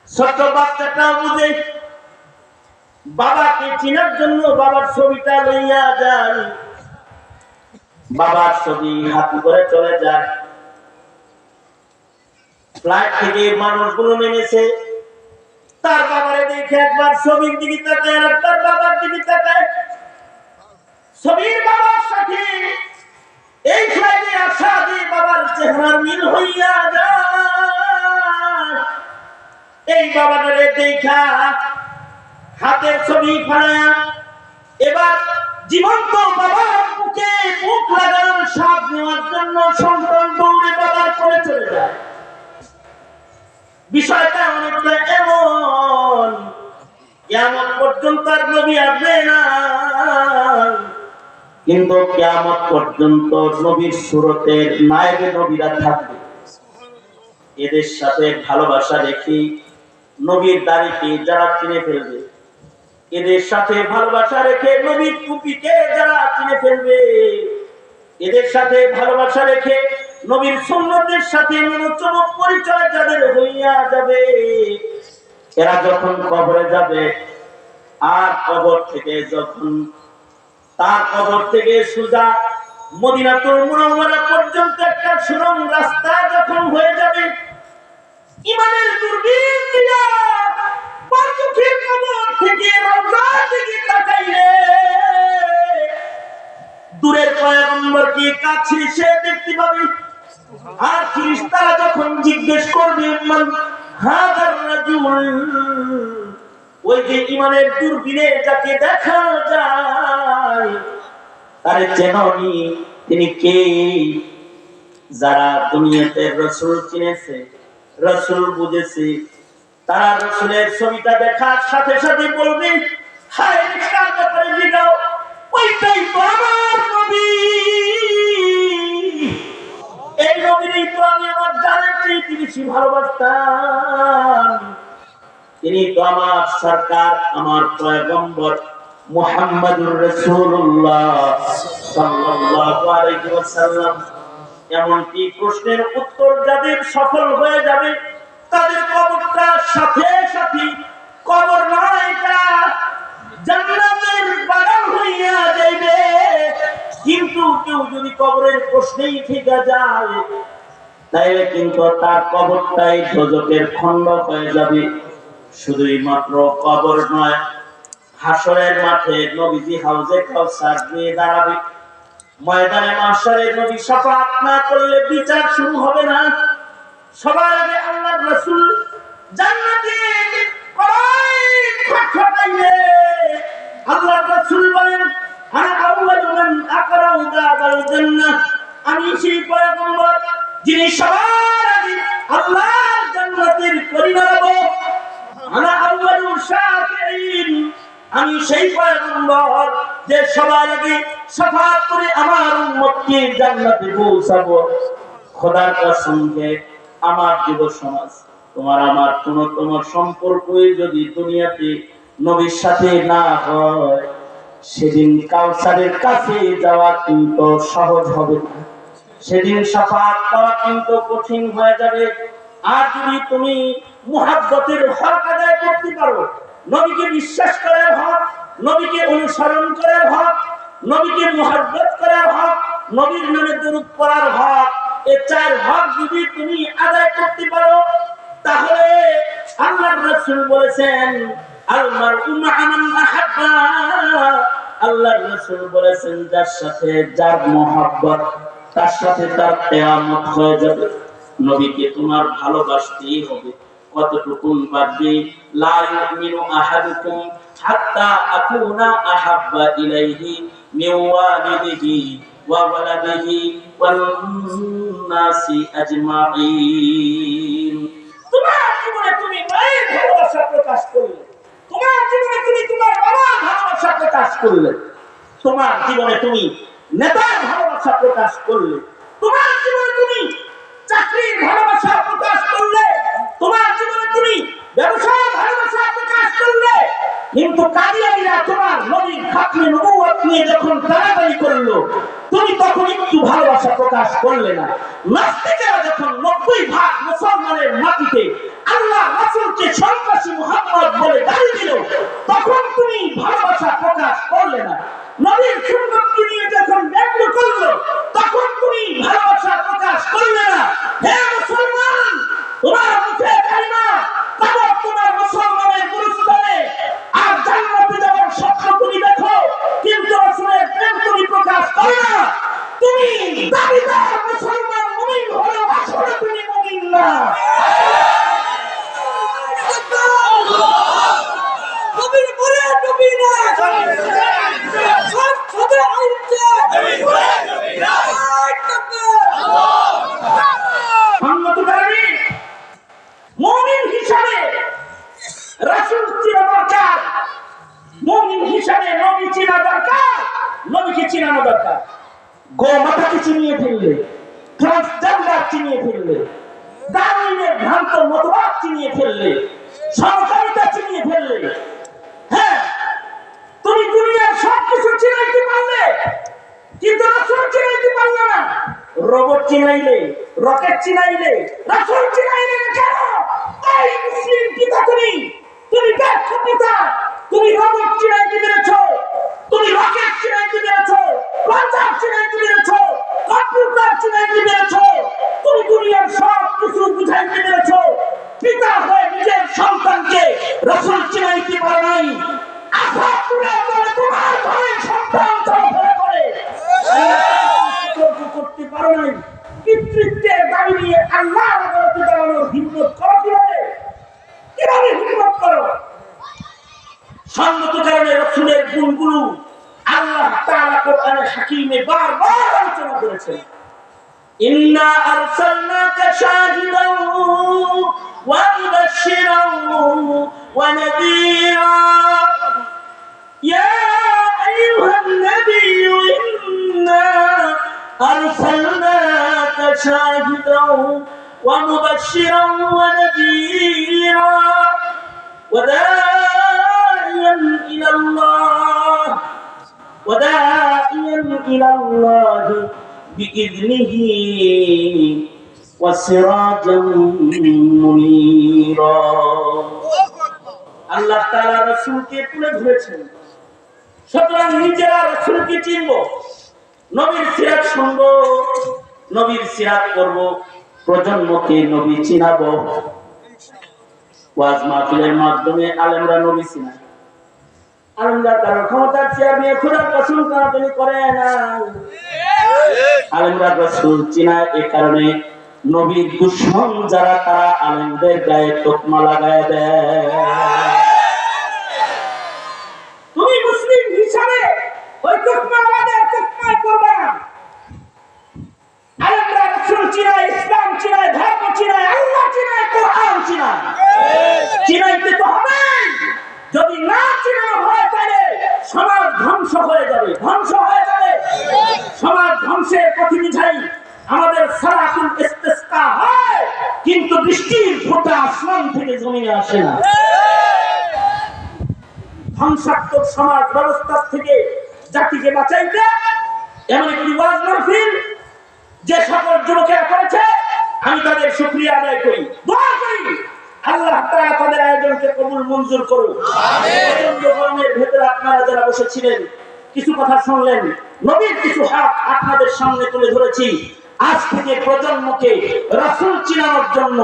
ছোট বাচ্চাটা বুঝে বাবাকে চিনার জন্য বাবার ছবিটা লইয়া যায়, বাবার ছবি হাতে করে চলে যায়। ফ্লাইট থেকে মানুষগুলো নেমেছে, তার বাবারে দেখে একবার ছবির দিকে তাকায় আর তার বাবার দিকে তাকায়। ছবির বাবার সাথে এই ফ্লাইটে আসা যে বাবার চেহারা মিল হইয়া যায়। এই বাবাটারে দেখা হাতের ছবি ফাড়ায়া এবার জীবন্ত বাবার মুখে মুখ লাগানোর স্বাদ নেওয়ার জন্য সন্তান দৌড়ে বাবার কোলে চলে যায়। বিষয়টা অনেকটা এমন, কিয়ামত পর্যন্ত আর নবী আসবে না, কিন্তু কিয়ামত পর্যন্ত নবীর সুরতের নায়েবে নবীরা থাকবে। এদের সাথে ভালোবাসা রেখে নবীর দাড়িকে যারা চিনে ফেলবে, এদের সাথে ভালোবাসা রেখে নবীর টুপিকে যারা চিনে ফেলবে, এদের সাথে ভালোবাসা রেখে নবীর সুন্নতের সাথে মনোচমক পরিচয় যাদের হইয়া যাবে, এরা যখন কবরে যাবে, আর কবর থেকে যখন তার কবর থেকে সোজা মদিনাতুল মুনাওয়ারা পর্যন্ত একটা সুরম রাস্তা যখন হয়ে যাবে, ইমানের দূরবীন দিয়া বারচুখের কবর থেকে রওজার দিকে তাকাইলে দূরের পয়গম্বরকে কাছে সে দেখতে পাবে। আর ফেরেশতারা যখন জিজ্ঞেস করবে, মান হাদার রাজুল, ওই যে ইমানের দূরবীনে যাকে দেখা যায়, তারে চেননি, তিনি কে? যারা দুনিয়াতে রাসূল চিনেছে, রাসূল বুঝেছে, তারা রাসূলের ছবিটা দেখার সাথে সাথে বলবে, হায় কার ব্যাপারে জিগাও, ওইটাই তো আমার নবী। এই নবীরই তো আমি আমার জানের চেয়ে বেশি ভালোবাসতাম, তিনি তো আমার সরকার, আমার পয়গম্বর মুহাম্মদুর রাসূলুল্লাহ সাল্লাল্লাহু আলাইহি ওয়াসাল্লাম। এমনকি প্রশ্নের উত্তর যাদের সফল হয়ে যাবে, তাদের কবরটা সাথে সাথে কবর নয়, এটা জান্নাতের বাগান হইয়া যাইবে। কিন্তু কেউ যদি কবরের প্রশ্নেই থেকে যায়, তাইলে কিন্তু তার কবরটাই দোজখের খণ্ড হয়ে যাবে। শুধুই মাত্র কবর নয়, হাসরের মাঠে নবীজি হাউজে কাউসার নিয়ে দাঁড়াবে। ময়দানে মাহশারে নবী শাফাত না করলে বিচার শুরু হবে না। সবার আগে আল্লাহর রাসূল জান্নাতে খটখটাইলে আল্লাহর রাসূল বলেন, আনা আউয়ালু মান আকরাউ বাবাল জান্নাহ, আমি সেই পয়গম্বর যিনি সবার আগে আল্লাহর জান্নাতের করি নাড়াবো। আনা আউয়ালু শাফিঈন, আমি সেই পয়গম্বর যে সবার আগে শাফাত করে আমার উম্মতকে জান্নাতে পৌঁছাবো। খোদার কসম, আমার যুব সমাজ, তোমার আমার কোন সম্পর্কই যদি দুনিয়াতে নবীর সাথে না হয়, সেদিন কাউসারের কাছে যাওয়া কিন্তু সহজ হবে না, সেদিন শাফাত পাওয়া কিন্তু কঠিন হয়ে যাবে। আর যদি তুমি মুহাব্বতের হক আদায় করতে পারো, নবীকে বিশ্বাস করার হক, নবীকে অনুসরণ করার হক, নবীকে মুহাব্বত করার হক, নবীর নামে দরুদ পড়ার হক, এই চার হক যদি তুমি আদায় করতে পারো, তাহলে আল্লাহর রাসূল বলেছেন আল মারউ মা'a মান আহাব্বা, আল্লাহর রাসূল বলেছেন যার সাথে যার মুহাব্বত, তার সাথে তার কিয়ামত হয়ে যাবে। নবীকে তোমার ভালোবাসতেই হবে। কতটুকুন বাদবে, লা ইউমিনু আহাদুকুম হাত্তা আকুনা আহাব্বা ইলাইহি মিন ওয়ালিদিহি ওয়া ওয়ালাদিহি ওয়ান নাসি আজমাইন। তোমার জীবনে তুমি মায়ের ভালোবাসা প্রকাশ করলে, তোমার জীবনে তুমি তোমার বাবার ভালোবাসা প্রকাশ করলে, তোমার জীবনে তুমি নেতার ভালোবাসা প্রকাশ করলে, তোমার জীবনে তুমি চাকরির ভালোবাসা প্রকাশ করলে, তোমার জীবনে তুমি ব্যবসার ভালোবাসা প্রকাশ করলে, কিন্তু কাদিয়ানীরা তোমার নবীর খাতমে নবুয়ত নিয়ে যখন টানাটানি করলো, তুমি তখন একটু ভালোবাসা প্রকাশ করলে না। নাস্তিকেরা যখন 90% মুসলমানের মাটিতে আল্লাহ রাসূলকে সন্ত্রাসী মুহাম্মদ বলে গালি দিল, তখন তুমি ভালোবাসা প্রকাশ করলে না। নবীর সুন্নতকে নিয়ে যখন ব্যঙ্গ করলো, তখন তুমি ভালোবাসা প্রকাশ করলে না। হে মুসলমান, তোমার মুখে কালিমা, তবে তোমার মুসলমানের গুরুস্থানে আর জান্নাতে যাওয়ার স্বপ্ন তুমি দেখো, কিন্তু রাসূলের প্রেম তুমি প্রকাশ করো না। তুমি দাবিদার মুসলমান মুমিন হলেও আসলে তুমি মুমিন না। নবীর পরে নবী না, সব সদা আইছে নবীর পরে নবী না। সম্মতকারী মুমিন হিসাবে রাসূল চিনা দরকার, মুমিন হিসাবে নবী চিনা দরকার, নবীকে চিনানো দরকার। গোমাতাকে চিনিয়ে ফেললে, ট্রান্সজেন্ডার চিনিয়ে ফেললে, দার্উইনের ভ্রান্ত মতবাদ চিনিয়ে ফেললে, সমকামিতা চিনিয়ে ফেললে, হ্যাঁ তুমি দুনিয়ার সবকিছু চিনাইতে পারলে, কিন্তু রাসূল চিনাইতে পারলে না। রোবট চিনাইলে, রকেট চিনাইলে, রাসূল চিনাইলে না কেন? এই মুসলিম পিতা তুমি, তুমি ব্যর্থ পিতা। তুমি রোবট চিনাইতে পেরেছো, তুমি রকেট চিনাইতে পেরেছো, পাঞ্জাব চিনাইতে পেরেছো, কম্পিউটার চিনাইতে পেরেছো, তুমি দুনিয়ার সব কিছু বুঝাইতে পেরেছো। পিতা হয়ে নিজের সন্তানকে রাসূল চিনাইতে পারে নাই। আফা তুলে বলে তোমার ঘরে সন্তান চলাফেরা করে, করতে পারো নাই। পিতৃত্বের দাবি নিয়ে আল্লাহর আদালতে দাঁড়ানোর হিম্মত করো কিভাবে? কিভাবে হিম্মত করো? সঙ্গত কারণে রাসূলের গুণগুলো আল্লাহ তাআলা কোরআনে হাকীমে বারবার আলোচনা করেছেন। ইন্না আরসালনাকা শাহিদান ওয়া মুবাশশিরান ওয়া নাযীরা ইয়া আইয়ুহান নাবিয়্যু ইন্না আরসালনাকা শাহিদান ওয়া মুবাশশিরান ওয়া নাযীরা ওয়া وداعيا إلى الله بإذنه وسراجا منيرا। আল্লাহ তাআলা রাসূলকে তুলে ধরেছেন, সুতরাং নিজেরা রাসূলকে চিনব, নবীর সিরাত শুনব, নবীর সিরাত করব, প্রজন্মকে নবী চিনাবো। ওয়াজ মাহফিলের মাধ্যমে আলেমরা নবী চিনায়, আলেমরা কারো ক্ষমতার চেয়ার নিয়ে খোদার কসম কারাতানি করে না। আলেমরা রাসূল চিনায় এই কারণে নবীর দুশমন যারা তারা আলেমদের গায়ে তকমা লাগায় দেয়। তুমি মুসলিম হিসাবে ওই তকমা লাগায় তকমা করবে না। আলেমরা রাসূল চিনায়, ইসলাম চিনায়, ধর্ম চিনায়, আল্লাহ চিনায়, কোরআন চিনায়। চিনাইতে তো হবে। যদি না চিনানো হয় তাহলে সমাজ ধ্বংস হয়ে যাবে, ধ্বংস হয়ে যাবে। সমাজ ধ্বংসের প্রতিনিধাই আমাদের সালাতুল ইস্তিসকা হয়, কিন্তু বৃষ্টির ফোঁটা আসমান থেকে জমিনে আসে না। ধ্বংসাত্মক সমাজ ব্যবস্থা থেকে জাতিকে বাঁচাইতে এমন একটি ওয়াজ মাহফিল যে সকল যুবকেরা করেছে, আমি তাদের শুকরিয়া আদায় করি, দোয়া করি আল্লাহ তাআলা তাদের আয়োজনকে কবুল মঞ্জুর করুন। প্রচন্ড গরমের ভেতরে আপনারা যারা বসেছিলেন কিছু কথা শুনলেন, নবীর কিছু হক আপনাদের সামনে তুলে ধরেছি। আজ থেকে প্রজন্মকে রাসূল চিনানোর জন্য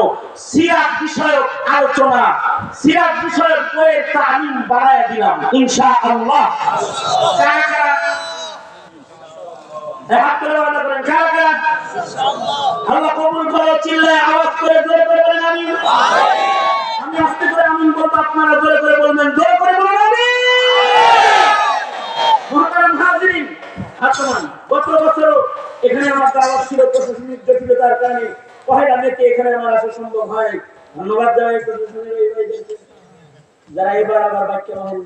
সিরাত বিষয়ক আলোচনা, সিরাত বিষয়ক বইয়ের তালিম বাড়ায় দিলাম ইনশাআল্লাহ। কারা কারা হাত তুলে ওয়াদা করেন, কারা কারা আল্লাহ কবুল করে চিল্লায় আওয়াজ করে জোরে করে বলেন আমিন। আমি আস্তে করে আমিন বলবো, আপনারা জোরে করে বলবেন, জোরে করে বলেন আমিন। মুহতারাম হাজিরিন, আসুন গত বছর এখানে আমার দাওয়াত ছিল, প্রশাসনিক জটিলতার কারণে পহেলা মেতে এখানে আমার আসা সম্ভব হয়। ধন্যবাদ জানাই প্রশাসনের এই ভাইদেরকে যারা এবার আবার বাক্য মহল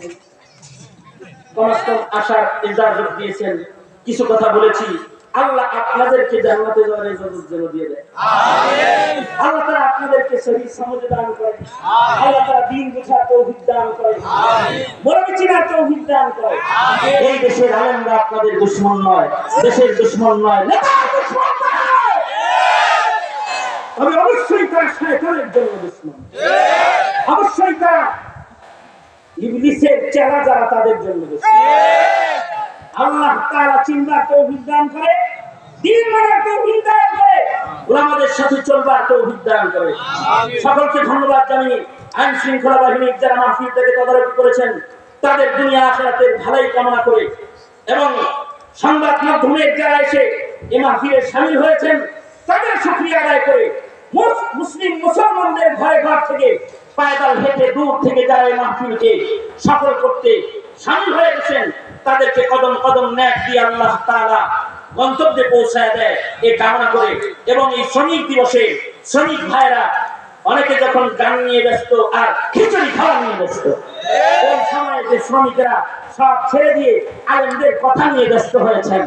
কমাস্তম আসার ইজাজত দিয়েছেন। কিছু কথা বলেছি, আল্লাহ আপনাদেরকে জান্নাতে যাওয়ার ইজাজত যেন দিয়ে দেয়। আমিন। আল্লাহ তাআলা আপনাদেরকে সহি সমঝ দান করেন। আমিন। আল্লাহ তাআলা দ্বীন বুঝার তৌফিক দান করেন। আমিন। মরমি চিনার তৌফিক দান করেন। আমিন। এই দেশের আলেমরা আপনাদের দুশমন নয়, দেশের দুশমন নয়, নেতার দুশমন নয়। তবে অবশ্যই তারা শয়তানের জন্য দুশমন। ঠিক। অবশ্যই তারা ইবলিসের চেলা যারা তাদের জন্য দুশমন। ঠিক। আল্লাহ তাআলা চিন্তার তৌফিক দান করে, দ্বীন মানার তৌফিক দান করে, উলামাদের সাথে চলবার তৌফিক দান করে। আমিন। সকলকে ধন্যবাদ জানিয়ে আইন শৃঙ্খলা বাহিনীর যারা মাহফিলটাকে তদারকি করেছেন তাদের দুনিয়া আখিরাতের ভালাই কামনা করে এবং সংবাদ মাধ্যমের যারা এসে এই মাহফিলে শামিল হয়েছেন তাদের শুকরিয়া আদায় করে মুসলিম মুসলমানদের ঘরে ঘর থেকে পায়দাল হেঁটে দূর থেকে যারা এই মাহফিলকে সফল করতে শামিল হয়ে গেছেন তাদেরকে কদম কদম নেক দিয়ে আল্লাহ তাআলা গন্তব্যে পৌঁছায় দেয় এই কামনা করে এবং এই শ্রমিক দিবসে শ্রমিক ভাইরা অনেকে যখন গান নিয়ে ব্যস্ত আর খিচুড়ি খাওয়া নিয়ে ব্যস্ত, এই সময় যে শ্রমিকেরা সব ছেড়ে দিয়ে আলেমদের কথা নিয়ে ব্যস্ত হয়েছেন,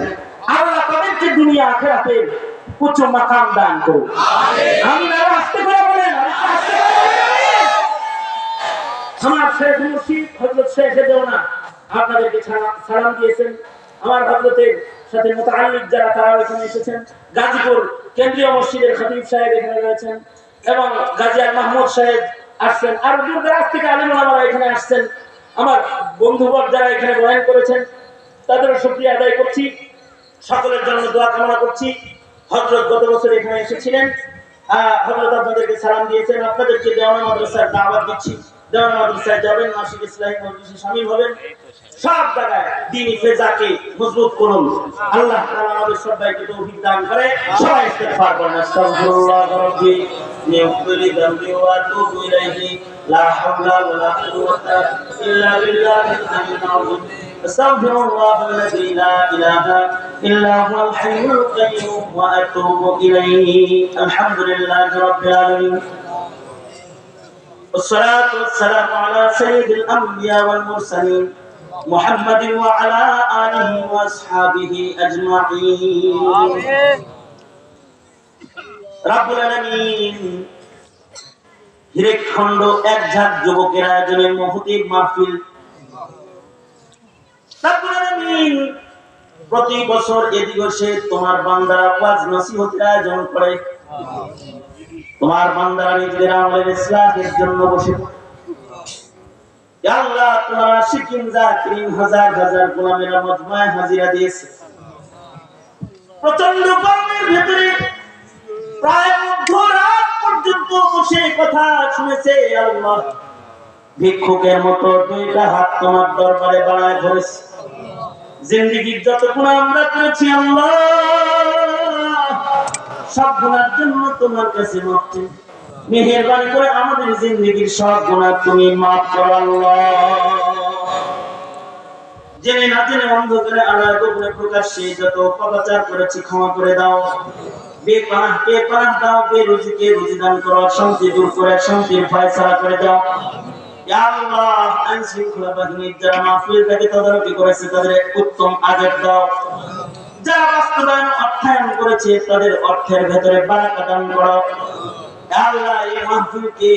আল্লাহ তাদেরকে দুনিয়া আখিরাতের উচ্চ মাকাম দান করুন। আমিন। আমিন। আর আস্তে করে বলেন, আরেকটু আস্তে করে বলেন। আমার শেখ মুর্শিদ হযরত শেখ দেওনা আপনাদেরকে সালাম দিয়েছেন। আমার হযরতের সাথে মুতাআল্লিক যারা তারা এখানে এসেছেন, গাজীপুর কেন্দ্রীয় মসজিদের খতিব সাহেব এখানে রয়েছেন এবং গাজী মাহমুদ সাহেব আসছেন, আর দূর দরাজ থেকে আলেম ওলামারা এখানে আসছেন। আমার বন্ধুবর্গ যারা এখানে বয়ান করেছেন তাদেরও শুকরিয়া আদায় করছি, সকলের জন্য দোয়া কামনা করছি। হযরত গত বছর এখানে এসেছিলেন, হযরত আপনাদেরকে সালাম দিয়েছেন। আপনাদেরকে দেওয়ানা মাদ্রাসার দাওয়াত দিচ্ছি, দেওয়ানা মাদ্রাসায় যাবেন, মাসিক ইসলামী মজলিসে শামিল হবেন, সব জায়গায় দ্বীনি ফেজাকে মজবুত করুন। আল্লাহ তাআলা আমাদের সবাইকে তৌফিক দান করে। সবাই ইস্তিগফার করেন, আস্তাগফিরুল্লাহ রাব্বি মিন কুল্লি যামবি ওয়া আতুবু ইলাইহি লা হাওলা ওয়া লা কুওয়াতা ইল্লা বিল্লাহিল আলিয়্যিল আযীম। আস্তাগফিরুল্লাহ আল্লাযী লা ইলাহা ইল্লা হুয়াল হাইয়ুল কাইয়্যুম ওয়া আতুবু ইলাইহি। আলহামদুলিল্লাহি রাব্বিল আলামিন। والصلاة والسلام على سيد الأنبياء والمرسلين محمد وعلى آله وأصحابه أجمعين. رب العالمين হিরেখণ্ড এক ঝাঁক যুবকের আয়োজনের মহতির মাহফিল। রব্বুল আলামিন প্রতি বছর এই দিবসে তোমার বান্দারা ওয়াজ নসিহতের আয়োজন করে, তোমার বান্দারা নিজেদের আমলের ইসলাহের জন্য বসে পড়ে। ইয়া আল্লাহ, তোমার আশিকিন জাকিরিন হাজার হাজার গোলামেরা মজমায়ে হাজিরা দিয়েছে। প্রচন্ড গরমের ভিতরে প্রায় মধ্যরাত পর্যন্ত বসে কথা শুনেছে। আল্লাহ, ভিক্ষুকের মতো দুইটা হাত তোমার দরবারে বাড়ায় ধরেছে। জিন্দেগীর যত গুনাহ আমরা করেছি আল্লাহ, সব গুনার জন্য তোমার কাছে মাফ চাই। মেহেরবানি করে আমাদের জিন্দেগীর সব গুনাহ তুমি মাফ করো আল্লাহ। জেনে না জেনে অন্ধকারে আড়াল গোপনে প্রকাশ্যে যত পাপাচার করেছি ক্ষমা করে দাও। বেপানাহকে পানাহ দাও, বেরুজিকে রুজি দান করো, শান্তি দূর করে শান্তির ফয়সালা করে দাও। ইয়া আল্লাহ, আইন শৃঙ্খলা বাহিনীর যারা মাহফিলটাকে তদারকি করেছে তাদের উত্তম আযাব দাও। যারা বাস্তবায়ন অর্থায়ন করেছে তাদের অর্থের ভেতরে বারাকা দান করো। ইয়া আল্লাহ, এই মাহফিলকে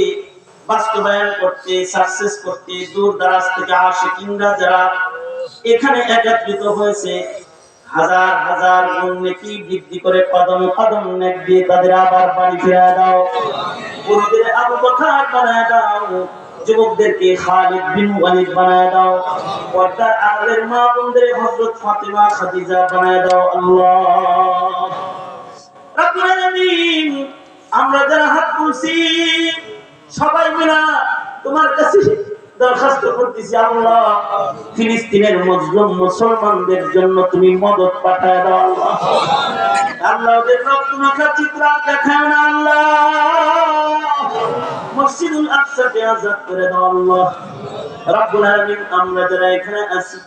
বাস্তবায়ন করতে, সাকসেস করতে দূর দারাজ থেকে আশিকিনরা যারা এখানে একত্রিত হয়েছে, হাজার হাজার গুণ নেকি বৃদ্ধি করে কদম কদম নেক দিয়ে তাদের আবার বাড়ি ফিরিয়ে দাও। বুড়োদের আবু বকর বানায় দাও, যুবকদেরকে খালিদ বিন ওয়ালিদ বানায় দাও, পর্দার আড়ালের মা বোনদের হযরত ফাতিমা খাদিজা বানায় দাও। আল্লাহ রাব্বুল আলামিন, আমরা যারা হাত তুলছি সবাই মিলে তোমার কাছে দরখাস্ত করতেছি, আল্লাহ ফিলিস্তিনের মজলুম মুসলমানদের জন্য তুমি মদদ পাঠায় দাও। আল্লাহ আল্লাহ ওদের রক্ত মাখা চিত্র দেখায় না, আল্লাহ মসজিদুল আকসাকে আযাদ করে দাও। আল্লাহ রাব্বুল আলামিন, আমরা যারা এখানে আছি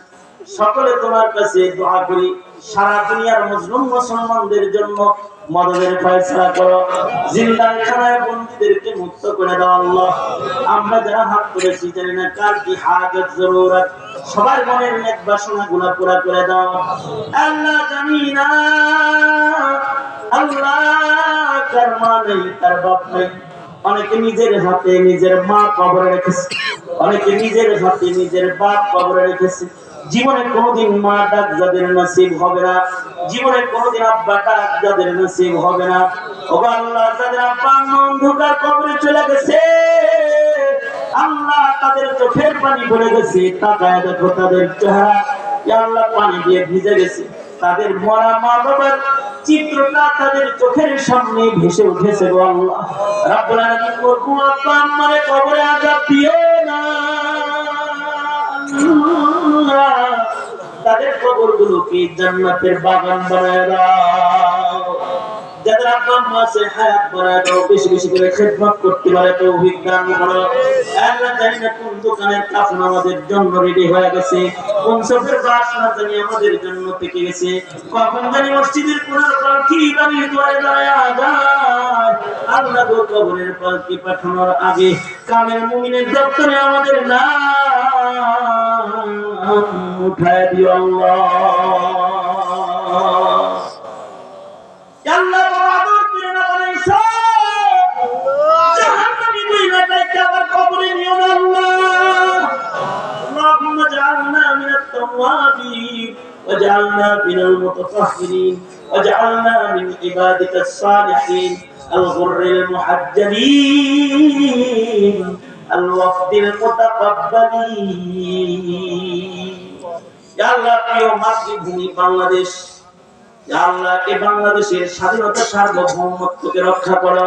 সকলে তোমার কাছে দোয়া করি, সারা দুনিয়ার মজলুম মুসলমানদের জন্য মদদের ফয়সালা করো, জিন্দাখানায় বন্দীদেরকে মুক্ত করে দাও। আল্লাহ আমরা যারা হাত তুলেছি জানি না কার কি হাজত জরুরত, সবার মনের নেক বাসনাগুলো পুরা করে দাও। আল্লাহ জানি না আল্লাহ কার মা নেই, কার বাপ নেই, অনেকে নিজের হাতে নিজের মা কবরে রেখেছে, অনেকে নিজের হাতে নিজের বাপ কবরে রেখেছে। জীবনে কোনোদিন মা ডাক যাদের নসিব হবে না, জীবনে কোনোদিন আব্বা ডাক যাদের নসিব হবে না, ও আল্লাহ যাদের আব্বা অন্ধকার কবরে চলে গেছে, আল্লাহ তাদের চোখের পানি পড়ে গেছে, তাকায় দেখো তাদের চেহারা ইয়া আল্লাহ পানি দিয়ে ভিজে গেছে, তাদের মরা মা বাবার চিত্রটা তাদের চোখের সামনে ভেসে উঠেছে। গো আল্লাহ রাব্বুল আলামিন, মরহুম আব্বা আম্মারে কবরে আযাব দিও না, তাদের কবরগুলোকে জান্নাতের বাগান বানায় দাও। যাদের আব্বা আম্মা আছে হায়াত বানায় দাও, বেশি বেশি করে খেদমত করতে পারে তৌফিক দান করো। আল্লাহ জানি না কোন দোকানের কাফন আমাদের জন্য রেডি হয়ে গেছে, কোন সফের বাসনা জানি আমাদের জন্য থেকে গেছে, কখন জানি মসজিদের কোনার পালকি বানিয়ে দোয়ায় দাঁড়ায় যায়। আল্লাহ গো কবরের পালকি পাঠানোর আগে কামেল মুমিনের দপ্তরে আমাদের নাম উঠায় দিও। আল্লাহ আল্লাহ বড় আদর করে না বানাইছো, জাহান্নামী মহিলাটাকে আবার কবরে নিও না। আল্লাহ আল্লাহুম্মা জাআলনা মিনাত তাওয়াবিন ওয়াজআলনা মিনাল মুতাতাহহিরিন ওয়াজআলনা মিন ইবাদিকাস সালিহিন আল-গুররিল মুহাজ্জালিন আল-ওয়াফদিল মুতাকাব্বালিন। ইয়া আল্লাহ প্রিয় মাতৃভূমি বাংলাদেশ, আল্লাহ এই বাংলাদেশের স্বাধীনতা সার্বভৌমত্বকে রক্ষা করো।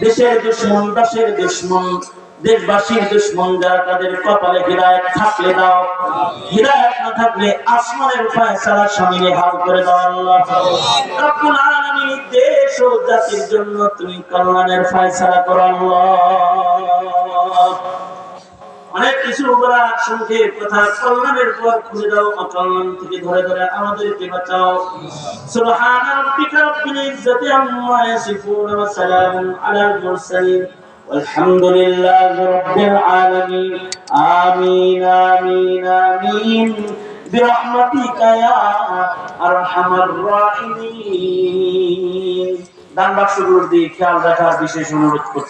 দেশের দুশমন, দেশের দুশমন, দেশবাসীর দুশমন যারা তাদের কপালে হিদায়াত থাকলে দাও, হিদায়াত না থাকলে আসমানের ফয়সালা সামনে হাল করে দাও। আল্লাহ রাব্বুল আলামিন, দেশ ও জাতির জন্য তুমি কল্যাণের ফয়সালা করো। আল্লাহ অনেক কিছু বলা সংক্ষেপ কথা, কল্যাণের পর খুলে দাও, অকল্যাণ থেকে ধরে ধরে আমাদেরকে বাঁচাও। সুবহানা রাব্বিকা রাব্বিল ইজ্জাতি আম্মা ইয়াসিফুন ওয়া সালামুন আলাল মুরসালিন ওয়ালহামদুলিল্লাহি রাব্বিল আলামিন। আমিন আমিন আমিন বিরহমাতিকা ইয়া আরহামার রাহিমিন। দান বাক্সগুলোর দিকে খেয়াল রাখার বিশেষ অনুরোধ করছি।